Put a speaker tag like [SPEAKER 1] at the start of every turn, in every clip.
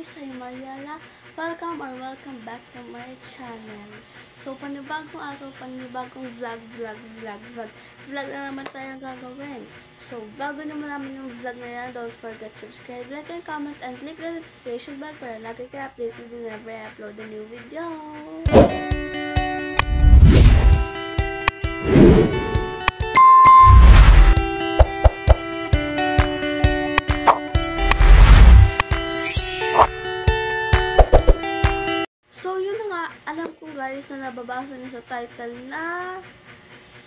[SPEAKER 1] guys, I'm Mariela. Welcome back to my channel. So, panibagong araw, panibagong vlog na naman tayong gagawin. So, bago naman namin yung vlog na yan, don't forget to subscribe, like, and comment, and click the notification bell para lagi kayo updated whenever I upload a new video. Alam ko guys na nababasa niyo sa title na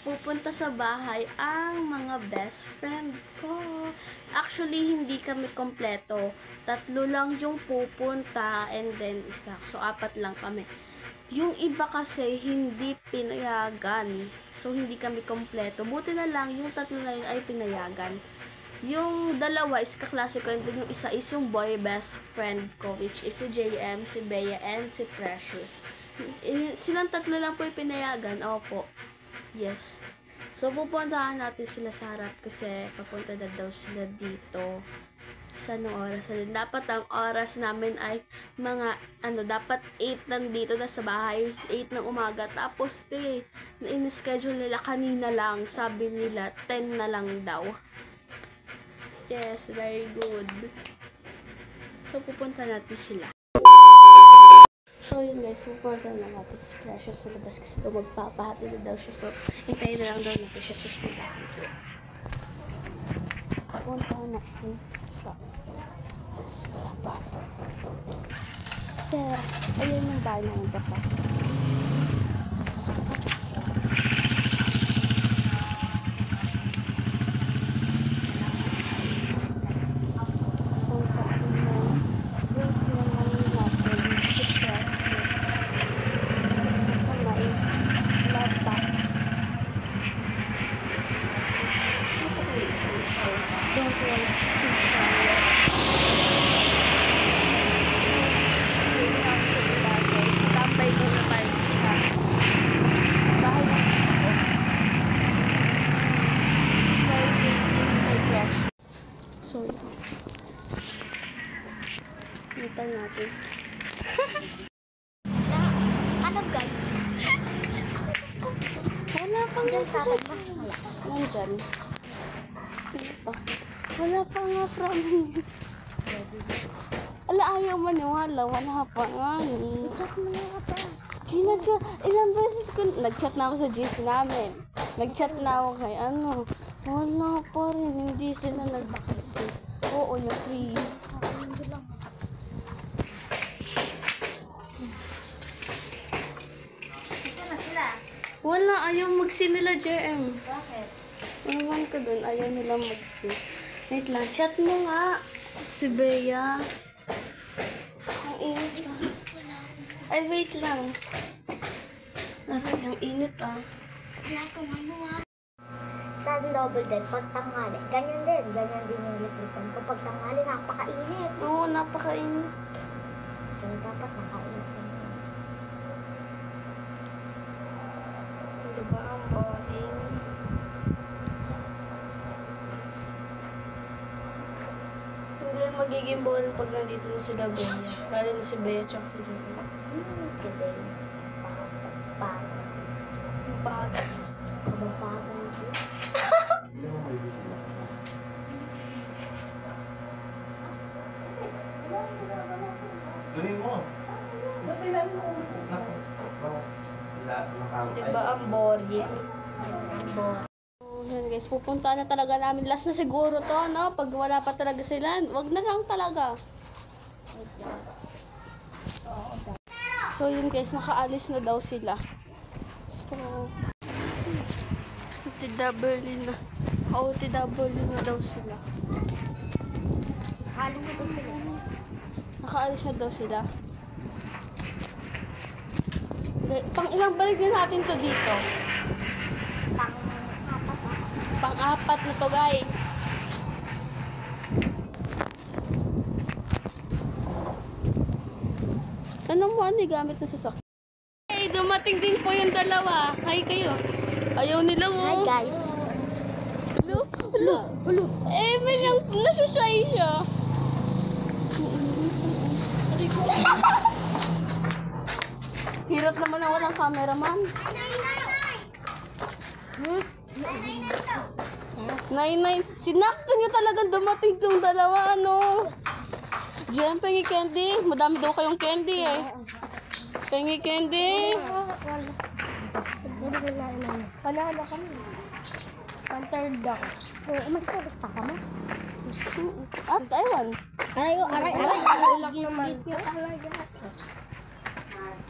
[SPEAKER 1] pupunta sa bahay ang mga best friend ko. Actually, hindi kami kompleto. 3 lang yung pupunta and then isa. So, 4 lang kami. Yung iba kasi hindi pinayagan. So, hindi kami kompleto. Buti na lang yung 3 na yun ay pinayagan. Yung 2 is kaklase ko and then yung isa is yung boy best friend ko, which is si JM, si Bea, and si Precious. Silang 3 lang po yung pinayagan. Opo. Yes. So, pupuntahan natin sila sa harap kasi papunta na daw sila dito. Sa anong oras? Dapat ang oras namin ay mga, dapat 8 nandito na sa bahay. 8 ng umaga. Tapos, in-schedule nila kanina lang. Sabi nila, 10 na lang daw. Yes, very good. So, pupunta natin sila. So, yun guys, pupunta na natin si Precious sa labas kasi ito magpapahati na daw siya. So, hintayin na lang daw natin siya sa sulahan. Pupunta na natin siya sa labas. Pero, ayun yung bahay na magpapasok. Natin. Ano guys? Wala pang sabi pa. Nandyan. Wala pa nga promise. Ala, ayaw maniwala. Wala pa nga. Chat mo nga pa. Chat. Ilang beses ko. Nag-chat na ako sa GC namin. Nag-chat na ako kay Wala pa rin. Hindi sila nag-bakasyon. Oo, yung free. Wala, ayaw mag-see nila, JM.
[SPEAKER 2] Bakit?
[SPEAKER 1] Ewan ko dun, ayaw nila mag-see. Wait lang, chat mo nga. Si Bea. Ang init lang. Ay, wait lang. Aray, ang init
[SPEAKER 2] Wala itong Tapos double din, pag tanghali. Ganyan din yung electric fan. Kapag tanghali, napakainit.
[SPEAKER 1] Oo, napakainit.
[SPEAKER 2] So, dapat nakainit.
[SPEAKER 1] Diba ang boring? Hindi magiging boring pag nandito na sila Bea. Lalo na si Bea tsaka si Joey.
[SPEAKER 2] Si Bea.
[SPEAKER 1] Bagay.
[SPEAKER 2] Kababagay.
[SPEAKER 3] Tuloy mo.
[SPEAKER 1] Basta ilan mo. Diba ang boring? So, yun guys, pupunta na talaga namin. Last na siguro to, no? Pag wala pa talaga sila, wag na lang talaga. So, yun guys, nakaalis na daw sila. So, TW na. TW na daw sila. Nakaalis na daw sila. Pang ilang balik na natin to dito? Pang-4 na to guys. Ano mo gamit na sasakyan? Hey, dumating din po yung 2. Hi kayo. Ayaw nila mo.
[SPEAKER 2] Hi guys.
[SPEAKER 1] May nasa-shy siya. Hirap naman na walang cameraman. Nay, sinakto nyo talagang dumating tong dalawa, ano? Jem, pengi candy. Madami daw kayong candy eh. Pengi candy.
[SPEAKER 2] Wala kami. One-third ako. Magsalit pa kami.
[SPEAKER 1] At ayun.
[SPEAKER 2] Aray. Ilang naman.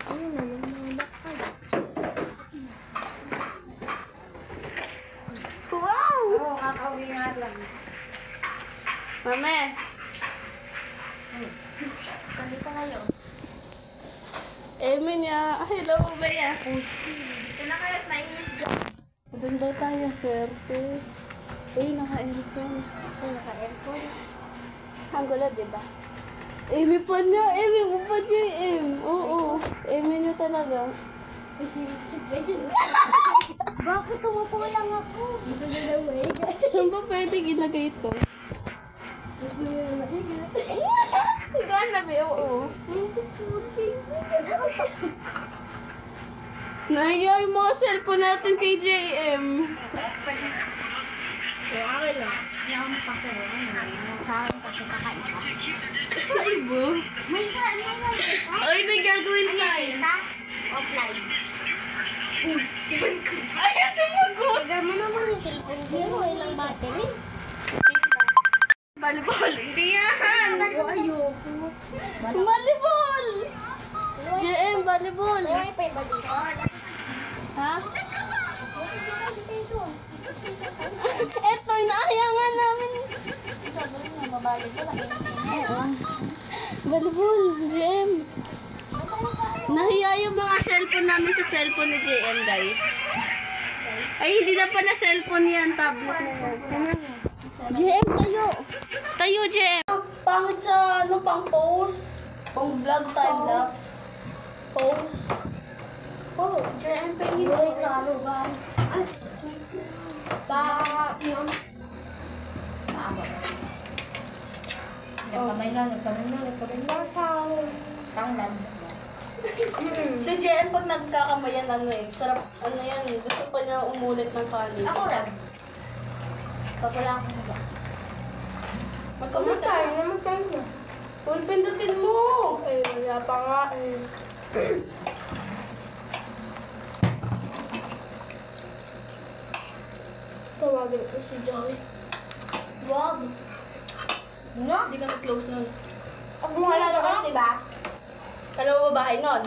[SPEAKER 2] Ayun na yung mga lakad.
[SPEAKER 1] Wow!
[SPEAKER 2] Oo, kakauwi nga lang.
[SPEAKER 1] Mame.
[SPEAKER 2] Dito kayo.
[SPEAKER 1] Niya. Hello, Bea.
[SPEAKER 2] Ito na kayo, mainit dyan.
[SPEAKER 1] Doon daw tayo, sir. Naka-aircon.
[SPEAKER 2] Naka-aircon.
[SPEAKER 1] Ang gulo, diba? Amy pa niya. Amy mo pa, JM. Oo. Amy niya talaga.
[SPEAKER 2] Bakit umupo lang ako? Gusto nyo na maigat.
[SPEAKER 1] Saan ba pwede ilagay ito?
[SPEAKER 2] Gusto nyo na maigat.
[SPEAKER 1] Gana, Bea. Oo. Nahiya yung mga cellphone natin kay JM.
[SPEAKER 2] Okay lang. Hindi ako mapakiroon. Sa akin kasi kakain ka.
[SPEAKER 1] Sa ibo?
[SPEAKER 2] May saan naman.
[SPEAKER 1] Ay, may gagawin tayo.
[SPEAKER 2] Offline.
[SPEAKER 1] Ay, sumagot!
[SPEAKER 2] Tagal mo naman yung cellphone. Pero ilang battery.
[SPEAKER 1] Volleyball. Hindi yan.
[SPEAKER 2] Ayoko.
[SPEAKER 1] Volleyball. JM, volleyball.
[SPEAKER 2] Ay, pa yung balik.
[SPEAKER 1] Ha? Eto, inaayangan namin. Volleyball, JM. Nahiya yung mga cellphone namin sa cellphone ni JM, guys. Ay, hindi na pala cellphone yan. Tablet na yan. JM, tayo. Tayo, JM. Pangit sa, pang post. Pang vlog, time-lapse. Post. Oh, JM, pengin
[SPEAKER 2] Uy, karo ba? Yun. Nagkamay na. Sa tanglan.
[SPEAKER 1] Si JM pag nagkakamayan, sarap, yan, gusto pa niya umulit ng kanin.
[SPEAKER 2] Ako rin. Pag wala akong ba?
[SPEAKER 1] Magkamay tayo.
[SPEAKER 2] naman tayo.
[SPEAKER 1] Uy, pindutin mo!
[SPEAKER 2] Eh, wala pa nga eh. Tawagin ko si Joey.
[SPEAKER 1] Wag.
[SPEAKER 2] No?
[SPEAKER 1] Hindi kami close nun.
[SPEAKER 2] Pag wala na ka, diba?
[SPEAKER 1] Alam mo bahay nun?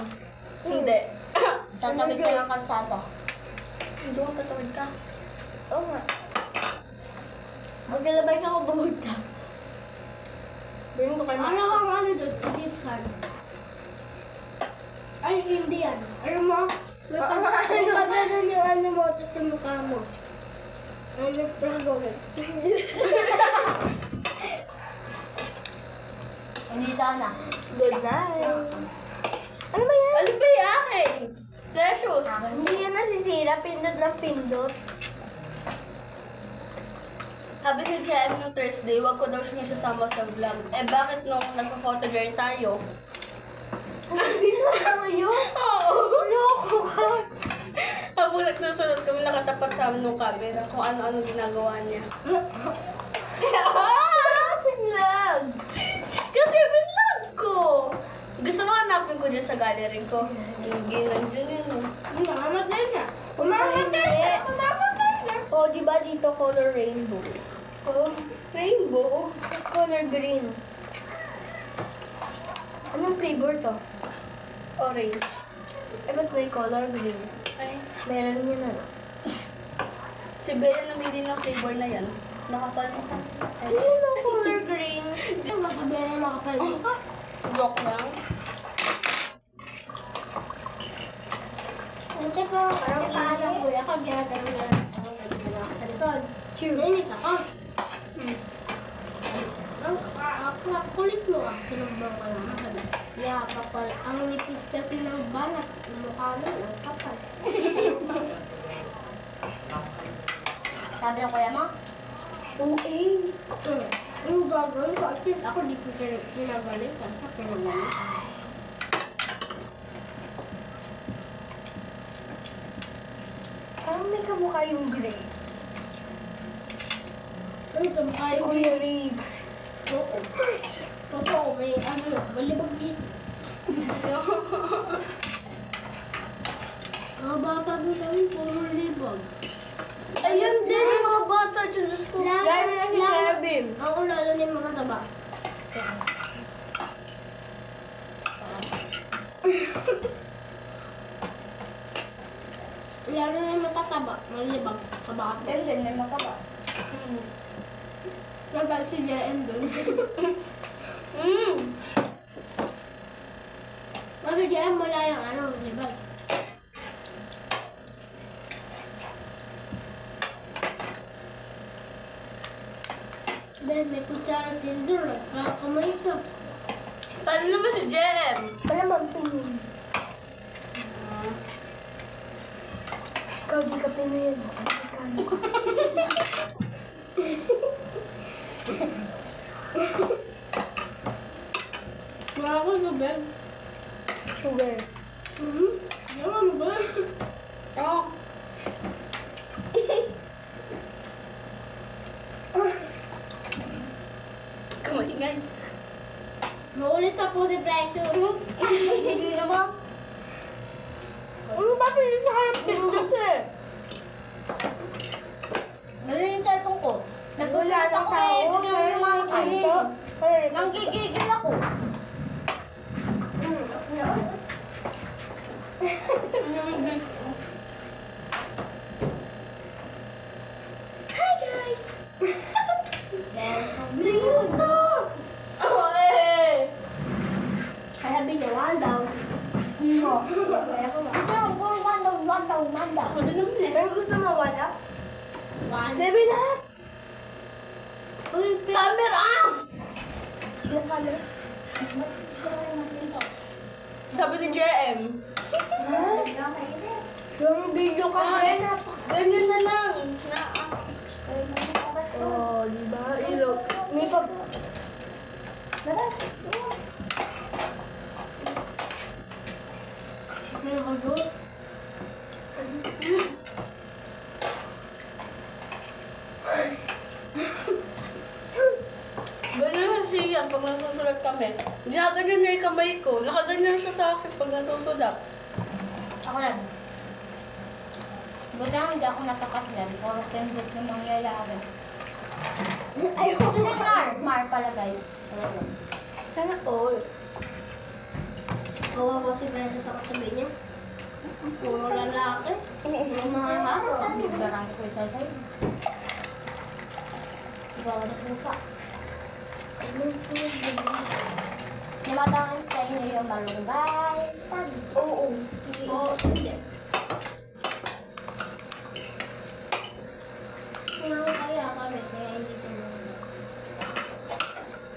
[SPEAKER 1] Hindi.
[SPEAKER 2] Tatawid ka ng kalsada.
[SPEAKER 1] Hindi mo tatawid ka.
[SPEAKER 2] Oo nga.
[SPEAKER 1] Magkalabay ka kung bumod ka. Bring ko kayo
[SPEAKER 2] Ano kang ano doon? Deep side. Ay, hindi yan. Ano mo? May pagkakaroon yung ano mo ito sa mukha mo. Ano yung gawin? Hindi sana.
[SPEAKER 1] Good night.
[SPEAKER 2] Ano ba yan?
[SPEAKER 1] Ano ba yung akin? Precious.
[SPEAKER 2] Hindi yan nasisira. Pindot lang pindot.
[SPEAKER 1] Sabi ni JM nung Thursday, wag ko daw siya isasama sa vlog. Eh bakit nung nagpa-photo journey tayo?
[SPEAKER 2] Binaka mo yun?
[SPEAKER 1] Oo.
[SPEAKER 2] Loko ka.
[SPEAKER 1] Habang nagsusunod kami nakatapat sa amin ng camera kung ano-ano ginagawa niya. Vlog! Kasi vlog ko! Gusto mo hanapin ko dyan sa gallery ko? Hindi, nandiyan yun.
[SPEAKER 2] Mamamatay ka. Mamamatay ka. Mamamatay ka.
[SPEAKER 1] O, di ba dito color rainbow? Oh, rainbow?
[SPEAKER 2] Color green.
[SPEAKER 1] Anong flavor to? Orange. Eh, ba't may color green? Ay,
[SPEAKER 2] Meron yun ano.
[SPEAKER 1] si Bella namili ng flavor na yan. Nakakalimutan.
[SPEAKER 2] Ano yung color green? Makabili na makapalik.
[SPEAKER 1] Joke lang.
[SPEAKER 2] Ante ko, parang paalam ko. Yakag yata yan. Sa likod. Cheers. Nainis ako. Ang kulit mo ah. Sinubang ka naman. Yeah, kapal. Ang nipis kasi ng banat. Ang mukha nun, ang kapal.
[SPEAKER 1] Sabi ng kuya mo?
[SPEAKER 2] Okay. Ang gagawin ko. Ako di ko pinagalit. Sa pinagalit.
[SPEAKER 3] Parang may kamukha yung Gray.
[SPEAKER 2] Ano ito?
[SPEAKER 3] Si Kuya Ray.
[SPEAKER 2] Oo. Totoo, may ano, malibag dito. Mga bata doon kami, puro libag.
[SPEAKER 1] Ayun din yung mga bata, Diyos ko.
[SPEAKER 3] Lalo na si Kevin.
[SPEAKER 2] Oo, lalo na yung matataba. Lalo na yung matataba, malibag sa bata.
[SPEAKER 3] Yan din, may makaba.
[SPEAKER 2] Nagal si JM doon. Kasi JM wala yung ano, libag. Ben, may kutsara din doon. Nagkakamay siya.
[SPEAKER 1] Paano naman si JM?
[SPEAKER 3] Wala bang pinin? Ikaw di ka pinin. Amerikano ka.
[SPEAKER 2] Wala ko sa Ben.
[SPEAKER 3] Sugar.
[SPEAKER 2] Yaman ba?
[SPEAKER 1] Oo. Kamaingay.
[SPEAKER 2] Maulit pa po si pressure.
[SPEAKER 3] Hindi naman. Ano ba pinin sa kayang pindot eh?
[SPEAKER 2] Ganun yung cellphone ko.
[SPEAKER 3] Wala na
[SPEAKER 2] ako
[SPEAKER 3] tao.
[SPEAKER 2] eh. Bigyan mo yung mga
[SPEAKER 3] Kanto.
[SPEAKER 2] Nanggigigil ako.
[SPEAKER 3] Hi guys!
[SPEAKER 1] Oo eh.
[SPEAKER 2] Kaya binawan daw.
[SPEAKER 3] Kaya ko ba?
[SPEAKER 2] Ito lang, puro one daw.
[SPEAKER 1] Ako din naman eh.
[SPEAKER 3] Pero gusto mo wala?
[SPEAKER 2] One.
[SPEAKER 3] 7.5!
[SPEAKER 2] Uy,
[SPEAKER 1] Camera!
[SPEAKER 3] Yung camera.
[SPEAKER 1] Sabi ni JM.
[SPEAKER 3] Yung video ka ngayon,
[SPEAKER 1] Ganyan na lang.
[SPEAKER 3] oh, di ba? Ilog. May pa... Laras.
[SPEAKER 2] Ano ka doon?
[SPEAKER 1] Ganyan na siya pag nasusulat kami. Ginaganyan niya yung kamay ko. Nakaganyan siya sa akin pag nasusulat.
[SPEAKER 2] Ako lang. Buti nga hindi ako napakaslan. Puro tendit yung mangyayari. Ayoko. Hindi, Mar palagay.
[SPEAKER 3] Sana all.
[SPEAKER 2] Kawa ko si Besa sa katabi niya. Puro lalaki. Puro mga harap. Garang ko isa sa'yo. Ikaw na po pa. Lumatangan sa inyo yung malunggay. Sabi.
[SPEAKER 3] Oo.
[SPEAKER 2] Oo, hindi. Kaya kami, kaya hindi tumulong.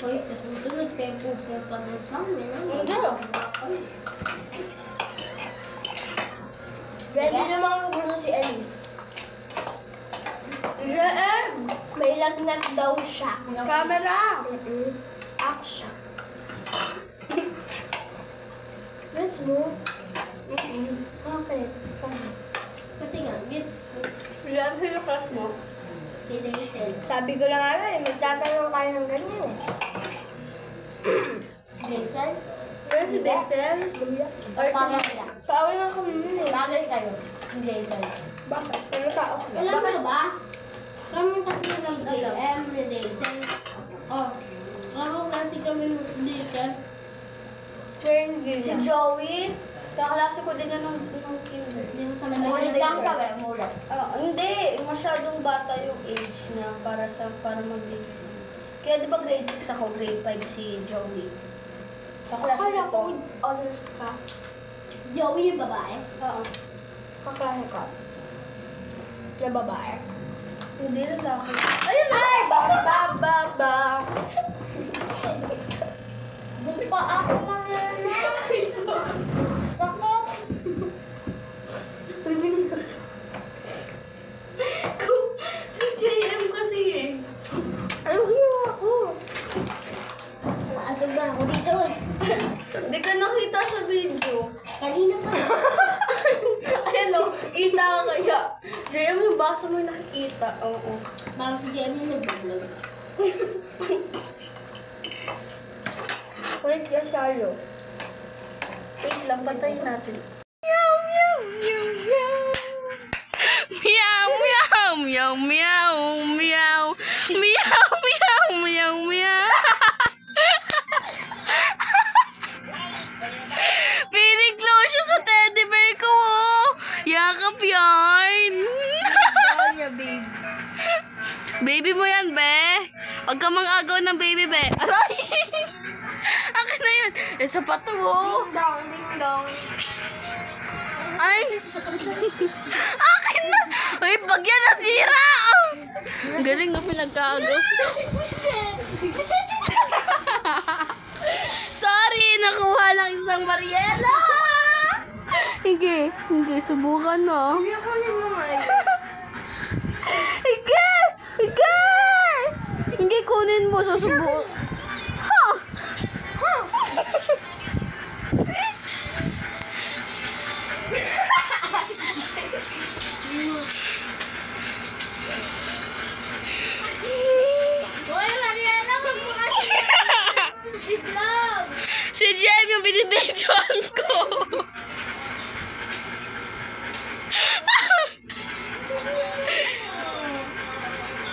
[SPEAKER 2] Hoy, sa susunod kayo pupunta doon sa amin.
[SPEAKER 1] Hindi.
[SPEAKER 3] Ready naman gusto si Elise.
[SPEAKER 1] JM!
[SPEAKER 3] May lagnat daw siya.
[SPEAKER 1] Camera!
[SPEAKER 3] Action. Let's move. Okay.
[SPEAKER 2] Kasi nga, gets ko.
[SPEAKER 1] JM, sino crush mo?
[SPEAKER 2] Si Daisel.
[SPEAKER 3] Sabi ko lang nga magtatanong kayo ng ganyan eh.
[SPEAKER 2] Daisel?
[SPEAKER 1] Pero si Daisel?
[SPEAKER 3] Or
[SPEAKER 2] Bagay
[SPEAKER 3] si...
[SPEAKER 2] sila.
[SPEAKER 3] So, awin na kami nun eh.
[SPEAKER 2] Bagay kayo. Si Daisel.
[SPEAKER 3] Bakit? Pero tao ko.
[SPEAKER 2] Alam mo ba? Kami tatlo ng AM ni Daisel. Oh. Ako kasi kami ng Daisel.
[SPEAKER 1] Si Joey? Kaklase ko din yan nung kinder.
[SPEAKER 2] Mulit lang ka ba? Mulit.
[SPEAKER 1] Hindi, masyadong bata yung age niya para mag-bigay. Kaya di ba grade 6 ako, grade 5 si Joey. Kaklase
[SPEAKER 3] Akala
[SPEAKER 1] ko.
[SPEAKER 3] ko with others ka.
[SPEAKER 2] Joey yung babae.
[SPEAKER 1] Oo.
[SPEAKER 3] Kaklase ka. Na babae.
[SPEAKER 1] Hindi lalaki. Ayun na! Ay! Ba!
[SPEAKER 2] Bumpa ako Bakit?
[SPEAKER 1] Si JM kasi eh.
[SPEAKER 3] Anong ginawa ko?
[SPEAKER 2] Naasog na ako dito eh.
[SPEAKER 1] Hindi ka nakita sa video.
[SPEAKER 2] Kanina pa.
[SPEAKER 1] Ayan o, kita ka kaya. JM, yung box mo yung nakikita. Oo.
[SPEAKER 3] Parang si JM yung nag-vlog.
[SPEAKER 1] Wait, yan tayo. Wait lang, patayin natin. Meow, meow, meow, meow. Meow, meow, meow, meow, meow. Meow, meow, meow, meow. Piniglo siya sa teddy bear ko, oh. Yakap yarn.
[SPEAKER 3] Babe.
[SPEAKER 1] Baby mo yan, be. Huwag ka mang-agaw ng baby, be. Aray! Akin na yan. Isa pa to, oh.
[SPEAKER 3] Ding dong, ding dong.
[SPEAKER 1] Ay! Akin na! Uy, pag yan nasira! Ang galing nga pinagkagaw. Sorry! Nakuha ng isang Mariela! Hindi, subukan mo. Hindi! Hindi, kunin mo, susubukan. Ha! Ha!
[SPEAKER 3] Hoy, Mariana, wag mo kasi i-vlog.
[SPEAKER 1] Si Jem yung binibidyoan ko.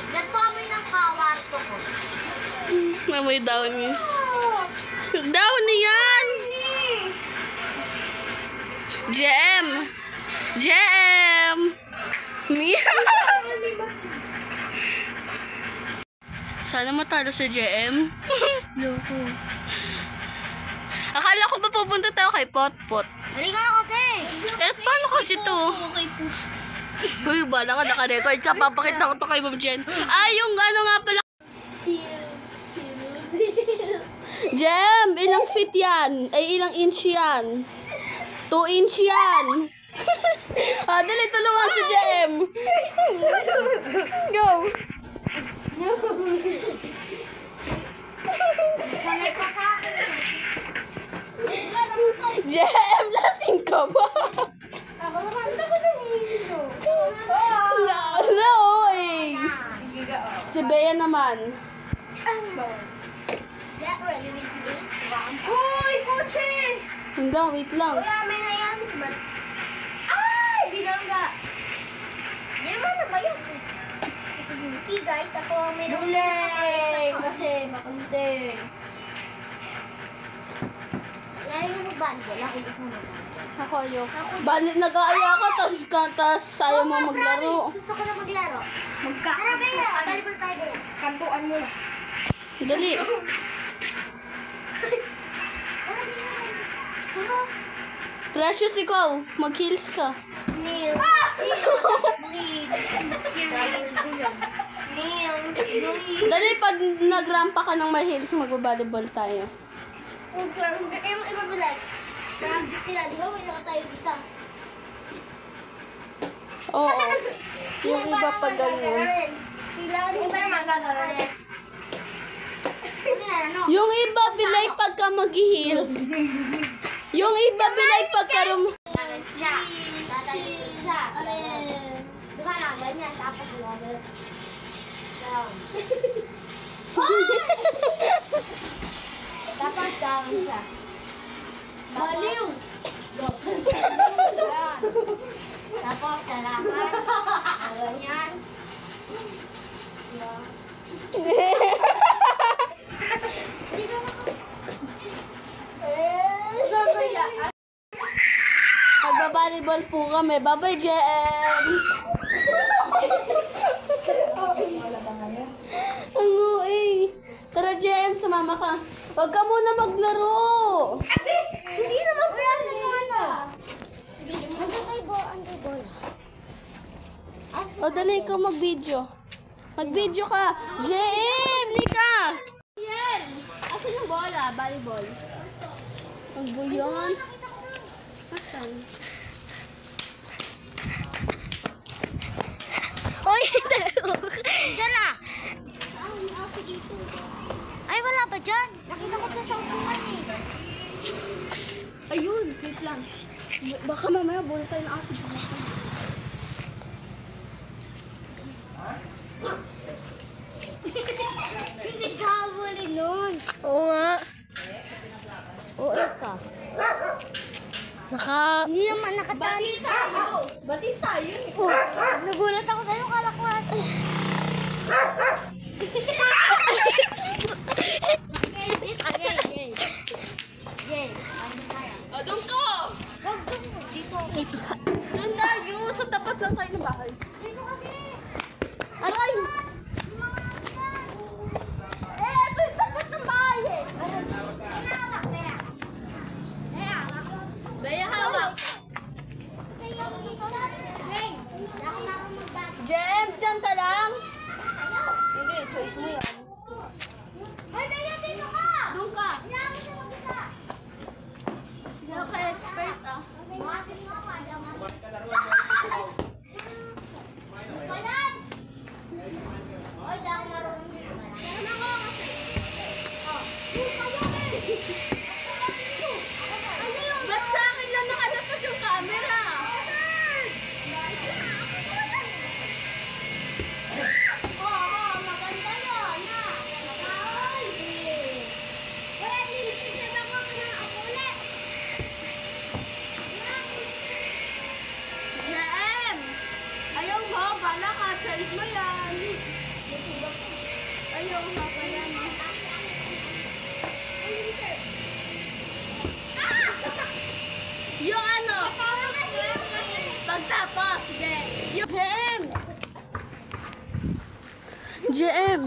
[SPEAKER 2] Ganito kami ng kawarto ko.
[SPEAKER 1] Mamoy downy. Downy yan! Jem! Jem! Sana matalo sa JM. Loko. Akala ko ba pupunta tayo kay Potpot?
[SPEAKER 2] Halika na kasi.
[SPEAKER 1] Eh, paano kasi to? Uy, bala ka, naka-record ka. Papakita ko to kay Ma'am Jen. Ah, yung ano nga pala. Jem, ilang feet yan? Ay, ilang inch yan? 2 inch yan. Ah, dali, tulungan si Jem. Go.
[SPEAKER 2] Sanay pa sa akin.
[SPEAKER 1] Jem, lasing ka ba?
[SPEAKER 2] Ako naman, ako nahihilo.
[SPEAKER 1] Wala, oy. Si Bea naman.
[SPEAKER 2] Yeah, ready with me?
[SPEAKER 3] Hoy, kotse!
[SPEAKER 1] Hindi, wait lang.
[SPEAKER 2] Wala, may na yan. Ay, binangga. Di ba na ba yun? Okay guys, ako may
[SPEAKER 3] Buleng! Kasi makunti.
[SPEAKER 2] Ngayon mo mag-bundle, ako gusto mo mag-bundle.
[SPEAKER 1] Ako ayok. Balit nag-aaya ka, tas ayaw mo maglaro.
[SPEAKER 2] Gusto ko na maglaro. Tara ba yan? Volleyball tayo.
[SPEAKER 3] Kantuan mo.
[SPEAKER 1] Dali. Precious ikaw, mag-heels ka.
[SPEAKER 2] Neil. Neil.
[SPEAKER 1] Dali, pag nagrampa ka ng may heels, mag-volleyball tayo.
[SPEAKER 2] Yung iba ba like? Di ba may naka tayo dito?
[SPEAKER 1] Oo. Yung iba pag ganyan.
[SPEAKER 2] Kailangan yung iba naman gagawin. Ano?
[SPEAKER 1] Yung iba bilay pagka mag-heels. Yung iba bilay pagka
[SPEAKER 2] Siya. Tatayin siya. Diba na, ganyan. Tapos gagawin. Tapos gagawin siya. Baliw! Tapos lalakad. Ganyan. Hindi ka
[SPEAKER 1] Magba-volleyball po kami. Bye-bye, JM! Ang uwi. Tara, JM, sumama ka. Huwag ka muna maglaro.
[SPEAKER 2] Hindi naman po yan yung ano. Anti-ball.
[SPEAKER 1] O, dali ikaw mag-video. Mag-video ka. JM, lika! Yan! Asan yung bola? Volleyball. Ang buyon. Asan? Oy,
[SPEAKER 2] Diyan na! Ay, wala ba dyan? Nakita ko dyan sa upuan eh.
[SPEAKER 1] ayun, wait lang. Baka mamaya bola tayo ng aso.
[SPEAKER 2] Oo ka. Hindi naman nakatali.
[SPEAKER 1] Bati tayo.
[SPEAKER 2] Oh, nagulat ako sa'yo, kala ko ate.
[SPEAKER 1] O, doon ko!
[SPEAKER 2] Dito.
[SPEAKER 1] Doon tayo! Sa tapat lang tayo ng bahay.
[SPEAKER 2] Dito kasi.
[SPEAKER 1] Aray! Ito yung tapat ng bahay eh! Bea, hawak! Jem, dyan ka lang! Hindi, choice mo yan. Doon ka! Hindi ako ka-expert ah. Ba't sa akin lang nakalapas yung camera? Maganda yun! JM! Ayaw mo, bala ka, choice mo yan. Ayaw mo, bala mo. Yung ano? Pagtapos, sige. Yung JM! JM!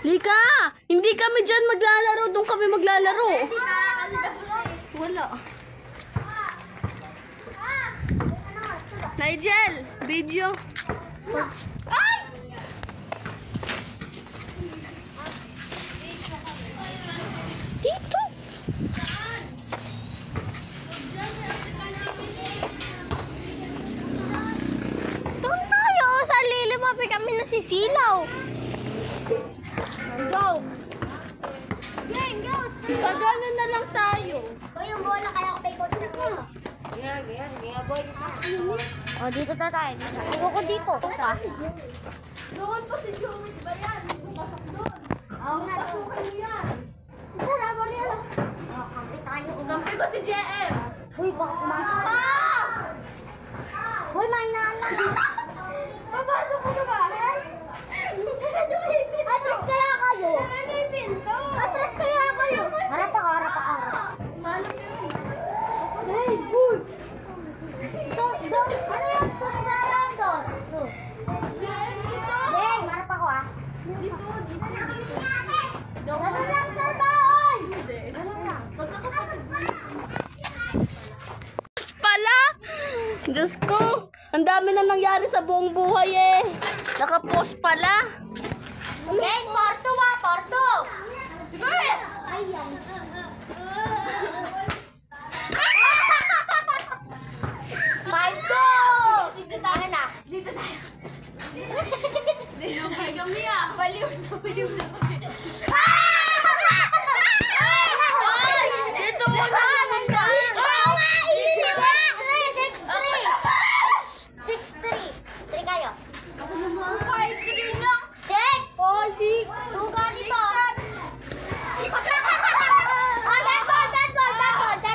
[SPEAKER 1] Lika! Hindi kami dyan maglalaro, doon kami maglalaro. Wala. Nigel, video. Ay! Dito.
[SPEAKER 2] Doon tayo, sa lilimapi kami nasisilaw. Go. Go.
[SPEAKER 1] Pagano na lang tayo.
[SPEAKER 2] O yung bola kaya ako paikot na ko. O, dito na tayo. Ako ko dito.
[SPEAKER 1] Doon pa si Joey, ba yan? Pasok doon.
[SPEAKER 2] Oo nga.
[SPEAKER 1] Pasukan mo yan.
[SPEAKER 2] Tara, Mariela. Kampi tayo.
[SPEAKER 1] Kampi ko si JM.
[SPEAKER 2] Uy, baka pumasok.
[SPEAKER 1] Ah!
[SPEAKER 2] Uy, may nala.
[SPEAKER 1] Papasok ko sa bahay. Saan yung ipin?
[SPEAKER 2] Atras kaya kayo.
[SPEAKER 1] Saan yung pinto?
[SPEAKER 2] Atras kaya kayo. Harap ako, harap ako.
[SPEAKER 1] Malam yun.
[SPEAKER 2] Hey, boy. Ano yung tusarang doon?
[SPEAKER 1] JM, dito.
[SPEAKER 2] Hey, harap ako ah.
[SPEAKER 1] Dito.
[SPEAKER 2] Ano lang sa bahay?
[SPEAKER 1] Hindi.
[SPEAKER 2] Ano lang?
[SPEAKER 1] Magkakapatid mo. Pala! Diyos ko, ang dami na nangyari sa buong buhay eh. Nakapost pala.
[SPEAKER 2] Hey, Porto ah, Porto.
[SPEAKER 1] Sige!
[SPEAKER 2] Marco! Dito tayo na.
[SPEAKER 1] Dito tayo. Dito tayo kami ah. Baliw na kami. Ay! Dito mo na naman ka.
[SPEAKER 2] Oo nga, easy nga. 6-3. 3 kayo.
[SPEAKER 1] 5-3 lang.
[SPEAKER 2] 6.
[SPEAKER 1] 5-6.
[SPEAKER 2] 2 ka dito.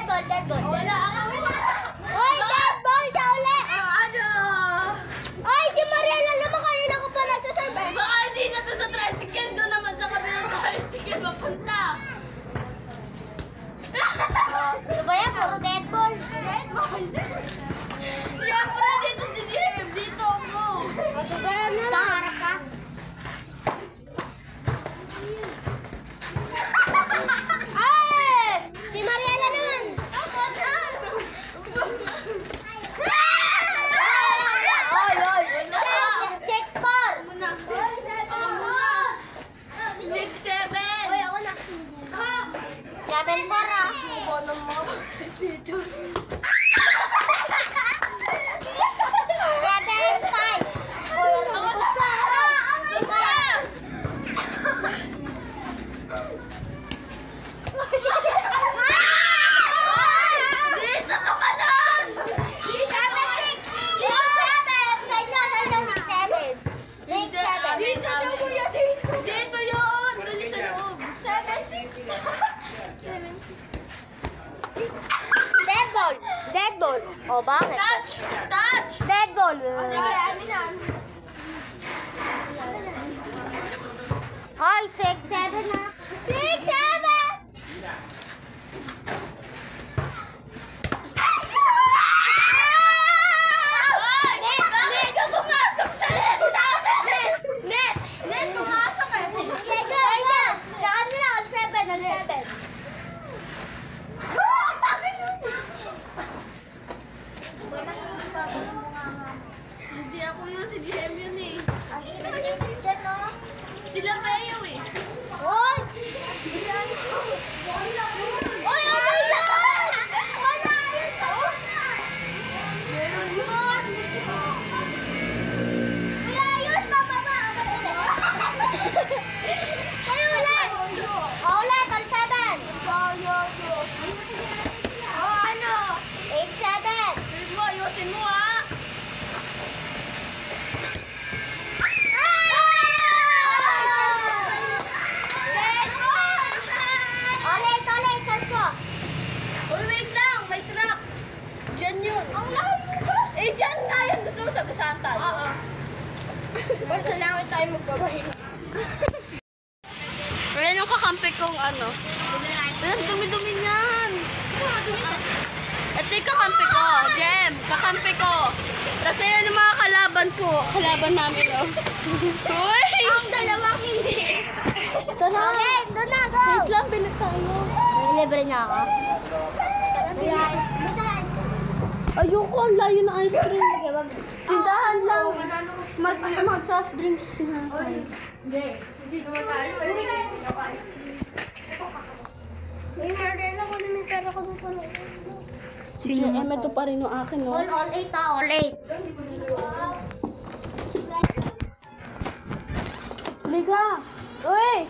[SPEAKER 2] Oh, dead ball.
[SPEAKER 1] Wala ako.
[SPEAKER 2] Oy, dead ball sa uli.
[SPEAKER 1] Ano?
[SPEAKER 2] Oy, si Mariela naman kanina ko pa nagsaserve.
[SPEAKER 1] Baka hindi na to sa tricycle. Doon naman sa kabilang tricycle mapunta.
[SPEAKER 2] Ano ba yan? Puro dead ball.
[SPEAKER 1] Siyempre dito si Jim. Dito ako.
[SPEAKER 2] Masugayan na lang. Harap ka. Ay! Si Mariela naman.
[SPEAKER 1] Oy, wala.
[SPEAKER 2] 6-4.
[SPEAKER 1] Muna. Ako muna. 6-7.
[SPEAKER 2] Oy, ako na. 7-4 ah.
[SPEAKER 1] Bono mo. Dito.
[SPEAKER 2] 7-5. Oy,
[SPEAKER 1] Ako
[SPEAKER 2] ako
[SPEAKER 1] na.
[SPEAKER 2] na.
[SPEAKER 1] Ano ba? Dito tumalon!
[SPEAKER 2] 6-7.
[SPEAKER 1] Dito daw kuya, dito. Dito yun. Doon yung sa loob. 7-6. 7-6.
[SPEAKER 2] ball. O, bakit?
[SPEAKER 1] Touch!
[SPEAKER 2] Dead ball.
[SPEAKER 1] Sige, amin na.
[SPEAKER 2] Hoy, 6-7 na. 6-7!
[SPEAKER 1] Net! Pumasok sa net! Net! Net! Pumasok eh!
[SPEAKER 2] Ay na! Saan nila? All 7, all 7.
[SPEAKER 1] Hindi ako yun, si GM yun eh.
[SPEAKER 2] Ang ina niya dyan, no?
[SPEAKER 1] Sila Mayo eh.
[SPEAKER 2] Hoy! Hoy, ano yan? Wala yun, no? Meron yun! Wala yun, pababa! Kayo ulit! O, ulit, all 7.
[SPEAKER 1] Oh, ano?
[SPEAKER 2] 8-7.
[SPEAKER 1] Ayusin mo, ayusin mo ah.
[SPEAKER 2] Ulit, ulit, saspo.
[SPEAKER 1] Uy, wait lang, may truck. Diyan yun. Ang layo ba? Eh, diyan tayo. Gusto mo sagasaan tayo? Oo. Basta lang tayo magbabahin. Ayan yung kakampi kong ano. Ayan, dumi-dumi niyan. Ito yung kakampi ko, Jem. Kakampi ko. Tapos ayan yung mga kalaban ko. Kalaban namin, oh. Uy!
[SPEAKER 2] Ang dalawang hindi.
[SPEAKER 1] Ito na.
[SPEAKER 2] Okay, doon na, go.
[SPEAKER 1] Wait lang, bilit tayo.
[SPEAKER 2] Libre niya ako.
[SPEAKER 1] Ayoko, ang layo ng ice cream. Tindahan lang. Mag soft drinks na.
[SPEAKER 2] Hindi.
[SPEAKER 1] Sino mo tayo?
[SPEAKER 2] May order lang ko na may pera ko doon pala.
[SPEAKER 1] Si GM, ito pa rin yung akin, no?
[SPEAKER 2] All 8 ah, all 8.
[SPEAKER 1] Liga! Uy!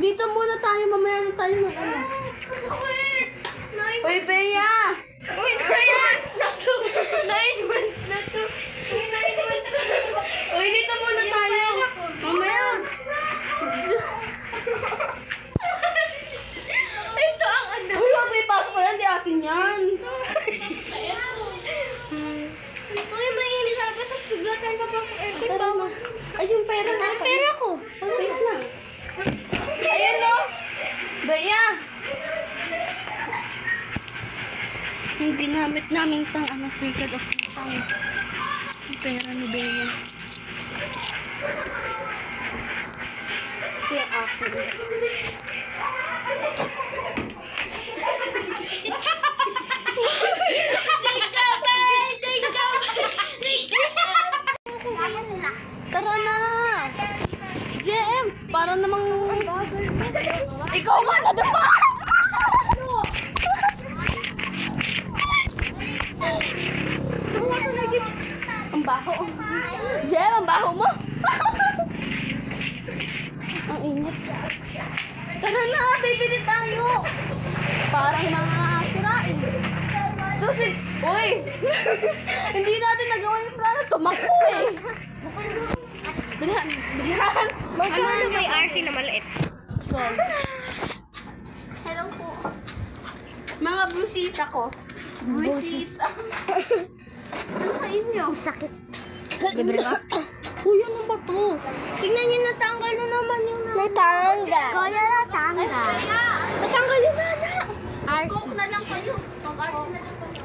[SPEAKER 1] Dito muna tayo, mamaya na tayo mag ano. Uy, Bea!
[SPEAKER 2] Uy, 9 months na to. 9 months na to. 9 months na to.
[SPEAKER 1] Uy, dito muna tayo. Mamaya.
[SPEAKER 2] Ito ang ano.
[SPEAKER 1] Uy, wag may pasok ko yan, di atin yan.
[SPEAKER 2] Uy, mainit sa labas sa sigla tayo papasok.
[SPEAKER 1] Tara na. Ay, yung pera na.
[SPEAKER 2] Ang pera ko.
[SPEAKER 1] Wait lang. Ayan, no? Bea! Yung ginamit namin pang ano, circle of time. Yung pera ni Bea. Kaya ako. Tara na! JM, para namang... Ikaw nga na, diba? Ang baho. JM, ang baho mo. Ang init. Tara na, bibili tayo. Parang mga sirain. Susi, uy! Hindi natin nagawa yung plano. Tumakbo eh. Bilihan.
[SPEAKER 2] Magkano may RC na maliit?
[SPEAKER 1] 12. Hello po. Mga busita ko. Busita. Ano kain nyo?
[SPEAKER 2] Sakit.
[SPEAKER 1] Libre ka? Uy, ano ba to?
[SPEAKER 2] Tingnan nyo, natanggal na naman yung natanggal. Kaya natanggal.
[SPEAKER 1] Natanggal yun na.
[SPEAKER 2] RC.
[SPEAKER 1] Coke na lang kayo. Pang-RC na lang kayo.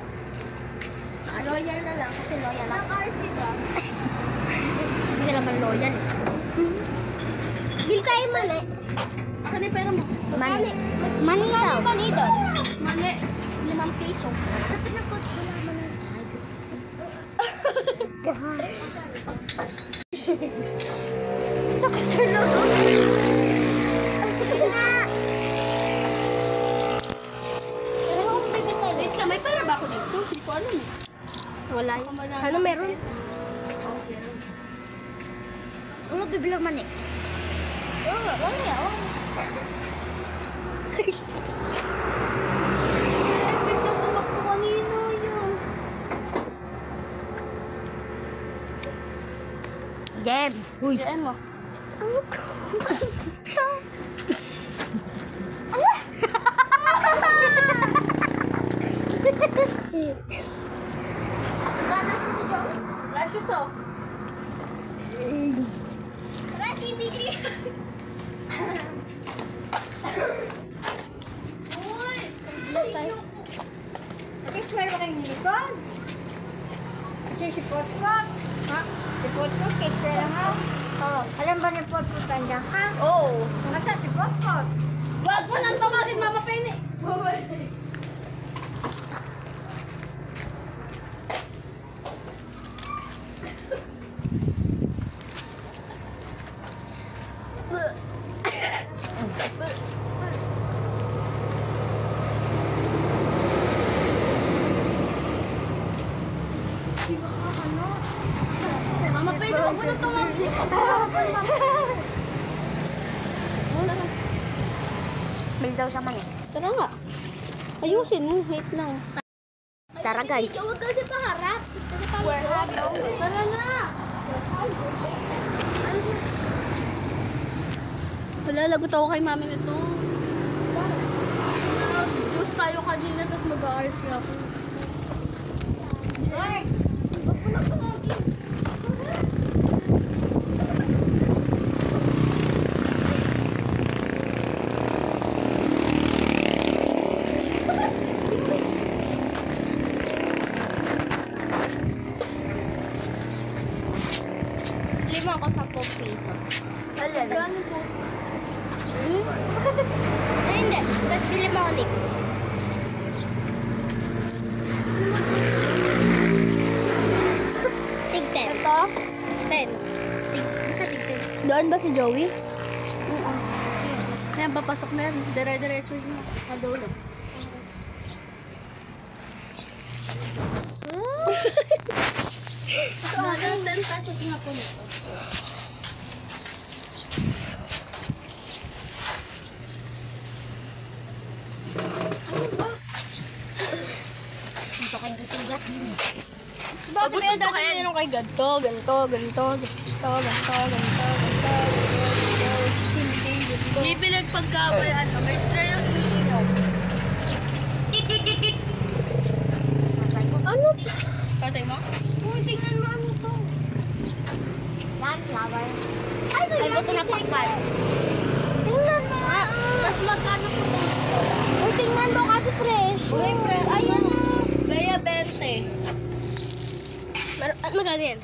[SPEAKER 2] Loyal na lang kasi loyal ako.
[SPEAKER 1] Pang-RC ba?
[SPEAKER 2] Hindi ka naman loyal eh. Bil kayo mali.
[SPEAKER 1] Akin yung pera mo.
[SPEAKER 2] Mani. Mani daw. Mani daw.
[SPEAKER 1] Mali. 5 piso.
[SPEAKER 2] Dapat na po sila mani. Sakit ka lang.
[SPEAKER 1] Wait lang, may pera ba ako dito? Hindi ko alam eh.
[SPEAKER 2] Wala yun. Ano meron? Ano bibilang mani?
[SPEAKER 1] Oo, wala. Bigla tumakbo kanina yun.
[SPEAKER 2] Jem. Uy.
[SPEAKER 1] Diyan mo. labas tayo.
[SPEAKER 3] Nag-explore ba kayo ni Nicole? Kasi si Potpot. Ha? Si Potpot, explore lang ako. Oo. Alam ba ni Potpot nandiyan ka?
[SPEAKER 1] Oo.
[SPEAKER 3] Nasa si Potpot.
[SPEAKER 1] Wag mo nang tawagin Mama Penny. Mama Penny, wag mo nang tawagin.
[SPEAKER 2] Bili daw siya man eh.
[SPEAKER 1] Tara nga. Ayusin mo. Wait lang.
[SPEAKER 2] Tara guys.
[SPEAKER 1] Huwag kasi paharap. Tara na. Wala, lagot ako kay mami nito. Juice tayo kanina, tapos mag-RC ako. George! Huwag mo na tumagin.
[SPEAKER 2] Lima ko 10 piso.
[SPEAKER 1] Alin? Gano'n po?
[SPEAKER 2] Ay, hindi. Tapos bili mo ako lips. Tig 10. Ito? 10. Basta tig 10.
[SPEAKER 1] Doon ba si Joey? Oo. Kaya papasok na yan. Dire-diretso yun. Madulo. Naging 10 pesos nga po nito.
[SPEAKER 2] Dito ka dito dyan.
[SPEAKER 1] Bakit may daw kayo nung kay ganto, ganto. Bibilag pagkabay, may stray ang iinom. Ano? Patay mo? Uy, tingnan mo ano to.
[SPEAKER 2] Sunflower. Ay, buto na pagpal.
[SPEAKER 1] Tingnan mo. Tapos magkano po ito? Uy, tingnan mo kasi fresh. Uy, fresh. Ayun na. Baya 20. Magkano yan?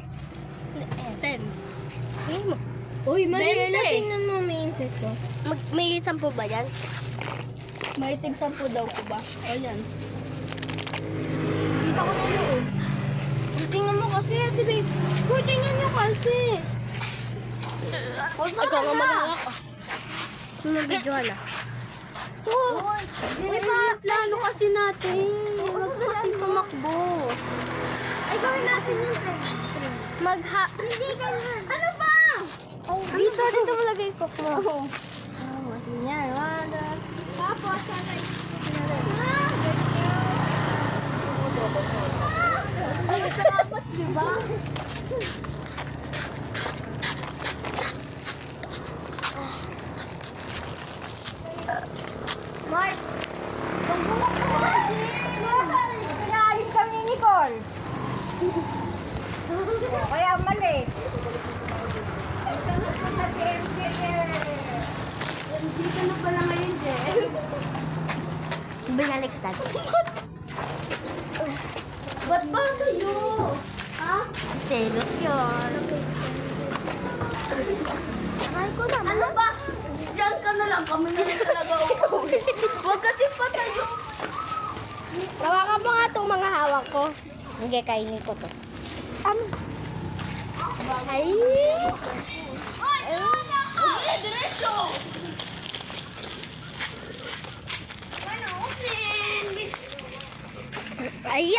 [SPEAKER 1] 10.
[SPEAKER 2] Tingnan mo.
[SPEAKER 1] Uy, Mariela,
[SPEAKER 2] 20.
[SPEAKER 1] tingnan mo may insect ko.
[SPEAKER 2] May 10 ba yan?
[SPEAKER 1] May tig 10 daw ko ba? Ayan. Kita ko na yun. Tingnan mo kasi, di babe. Uy, tingnan mo kasi.
[SPEAKER 2] Ikaw nga maghahak ka. Mag-videohan na.
[SPEAKER 1] Uy, plano kasi natin. Huwag ka kasi pumakbo.
[SPEAKER 2] Ay, gawin natin yun. Hindi ka na. Ano ba?
[SPEAKER 1] Dito malagay ko mo.
[SPEAKER 2] Yan, wala. Tapos,
[SPEAKER 1] Ay, dapat, di ba?
[SPEAKER 3] Mark! Pagbumak ka kasi! Pinaalis kami ni Nicole. Kaya umalis.
[SPEAKER 1] Dito na pala ngayon, Je.
[SPEAKER 2] Binaliktad.
[SPEAKER 1] Ba't ba kayo? Ha?
[SPEAKER 2] Selos yun. Mahal ko na.
[SPEAKER 1] Ano ba? Diyan ka na lang. Kami na lang talaga uuwi. Huwag kasi patayo.
[SPEAKER 2] Hawakan mo nga itong mga hawak ko. Hindi, kainin ko to. Ay!
[SPEAKER 1] Ay, diretso!
[SPEAKER 2] Ay,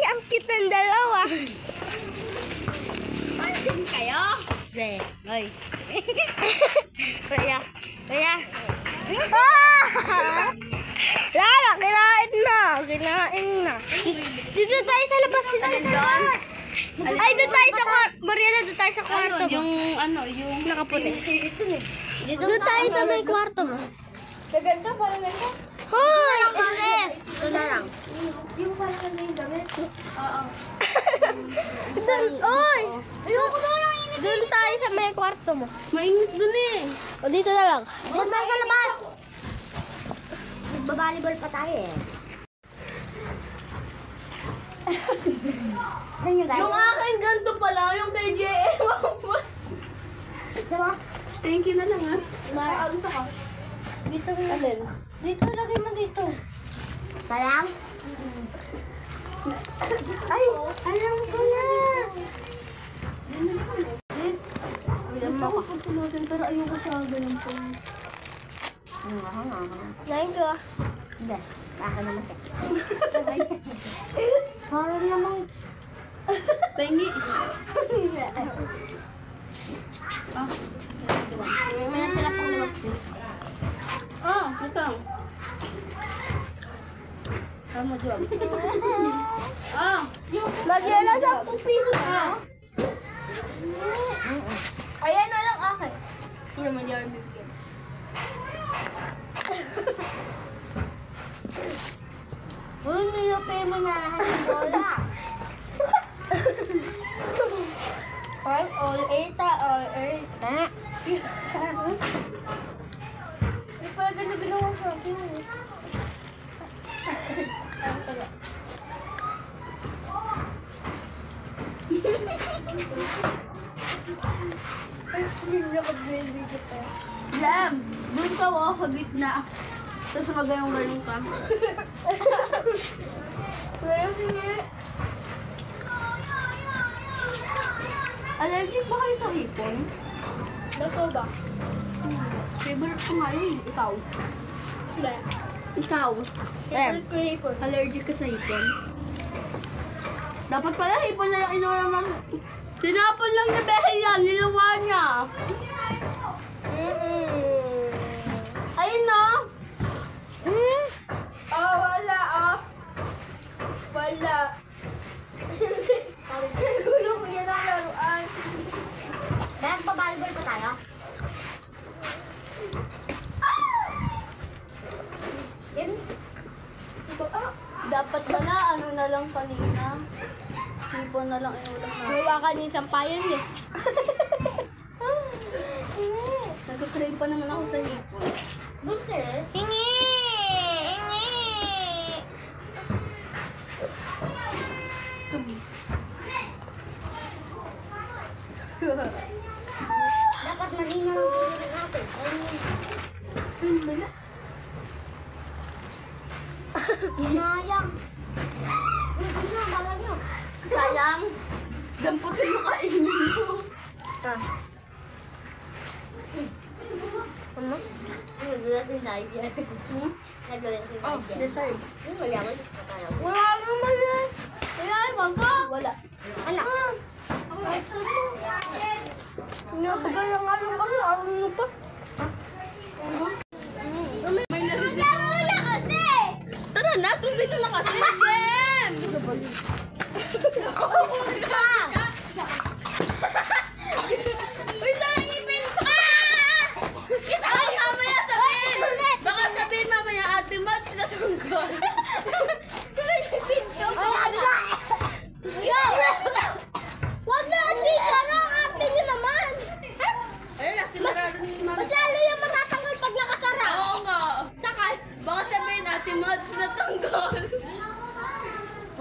[SPEAKER 2] ang cute ng dalawa.
[SPEAKER 1] Pansin kayo?
[SPEAKER 2] Be,
[SPEAKER 1] Ay.
[SPEAKER 2] kaya. Lala, kinain na. Dito tayo sa labas. Ay, doon tayo sa kwarto. Mariela, doon tayo sa kwarto mo.
[SPEAKER 1] Yung
[SPEAKER 2] Nakaputi. Doon tayo sa may kwarto mo.
[SPEAKER 3] Gaganda, parang ganda.
[SPEAKER 2] Hoy! Ito na lang.
[SPEAKER 3] Yung parang ganda yung damit.
[SPEAKER 1] Oo.
[SPEAKER 2] Oy! Ayoko daw yung init. Doon tayo sa may kwarto mo.
[SPEAKER 1] Mainit dun eh.
[SPEAKER 2] O, dito na lang. Doon tayo sa labas.
[SPEAKER 3] Magbabalibol pa tayo eh. Ano nyo guys?
[SPEAKER 1] Yung akin ganito pala, yung kay JM.
[SPEAKER 3] Diba?
[SPEAKER 1] Thank you na lang ha. Gusto ka?
[SPEAKER 2] Dito
[SPEAKER 1] Alin?
[SPEAKER 2] Dito, lagay mo dito.
[SPEAKER 3] Salang?
[SPEAKER 2] Ay, alam ko na.
[SPEAKER 1] Gusto ko pagtulusin pero ayoko siya ganun po.
[SPEAKER 2] Thank you.
[SPEAKER 3] Hindi. Baka naman siya.
[SPEAKER 2] Parang naman.
[SPEAKER 1] Pengi.
[SPEAKER 3] May natira pang naman.
[SPEAKER 1] Oh, ito. Tama dyan. Ah,
[SPEAKER 2] Magyela sa 10 piso na. Ayan na lang akin. Hindi naman yung bigyan.
[SPEAKER 3] Uy, nilupin mo na ang bola.
[SPEAKER 2] All 8 all 8.
[SPEAKER 3] Ha?
[SPEAKER 2] Hindi pala ganda-ganda sa akin.
[SPEAKER 1] Jam! Doon ka oh, sa gitna. Tapos magayong-ganong ka. Allergic ba kayo sa hipon?
[SPEAKER 2] Dato ba?
[SPEAKER 1] Favorite ko nga yun, ikaw.
[SPEAKER 2] Hindi.
[SPEAKER 1] Ikaw.
[SPEAKER 2] Favorite ko yung hipon.
[SPEAKER 1] Allergic ka sa hipon? Dapat pala hipon na lang inulam lang. Tinapon lang ni Behe yan, niluwa niya. Ayun na.
[SPEAKER 2] Oh, wala oh. Wala. Gulo ko yan ang laruan.
[SPEAKER 3] Kaya magbabalibol pa tayo?
[SPEAKER 1] Dapat pala, ano na lang kanina. Hipon na lang inulam na.
[SPEAKER 2] Wala ka din sampayan eh.
[SPEAKER 1] Nag-crave pa naman ako sa hipon.
[SPEAKER 3] Buntis?
[SPEAKER 2] Hingi! Hingi!
[SPEAKER 3] Dapat malinaw ang pili natin. Sinayang. Hindi na, balag nyo.
[SPEAKER 1] Sayang, damputin mo kainin mo.
[SPEAKER 3] Ano? Nagulat si Nadia. Nagulat si
[SPEAKER 1] Oh,
[SPEAKER 3] Nadia.
[SPEAKER 1] dessert.
[SPEAKER 3] Mayaman.
[SPEAKER 2] Wala naman yan.
[SPEAKER 1] Ay, mangga. Wala.
[SPEAKER 3] Anak.
[SPEAKER 2] Nakagal lang nga lang kasi. Ano pa?
[SPEAKER 1] May narinig.
[SPEAKER 2] Wala kasi!
[SPEAKER 1] Tara na, dito na kasi. Jem! Uy, saan ipin ka? Ay, mamaya sabihin. Baka sabihin mamaya, Ate Mads, natunggol. Saan ipin ka?
[SPEAKER 2] Yo! Wag na kasi! Sana ang ate nyo naman!
[SPEAKER 1] Ayun na, simarado ni Mami.
[SPEAKER 2] Mas lalo yung matatanggal pag nakasara.
[SPEAKER 1] Oo nga. Sakal. Baka sabihin, Ate Mads, natunggol.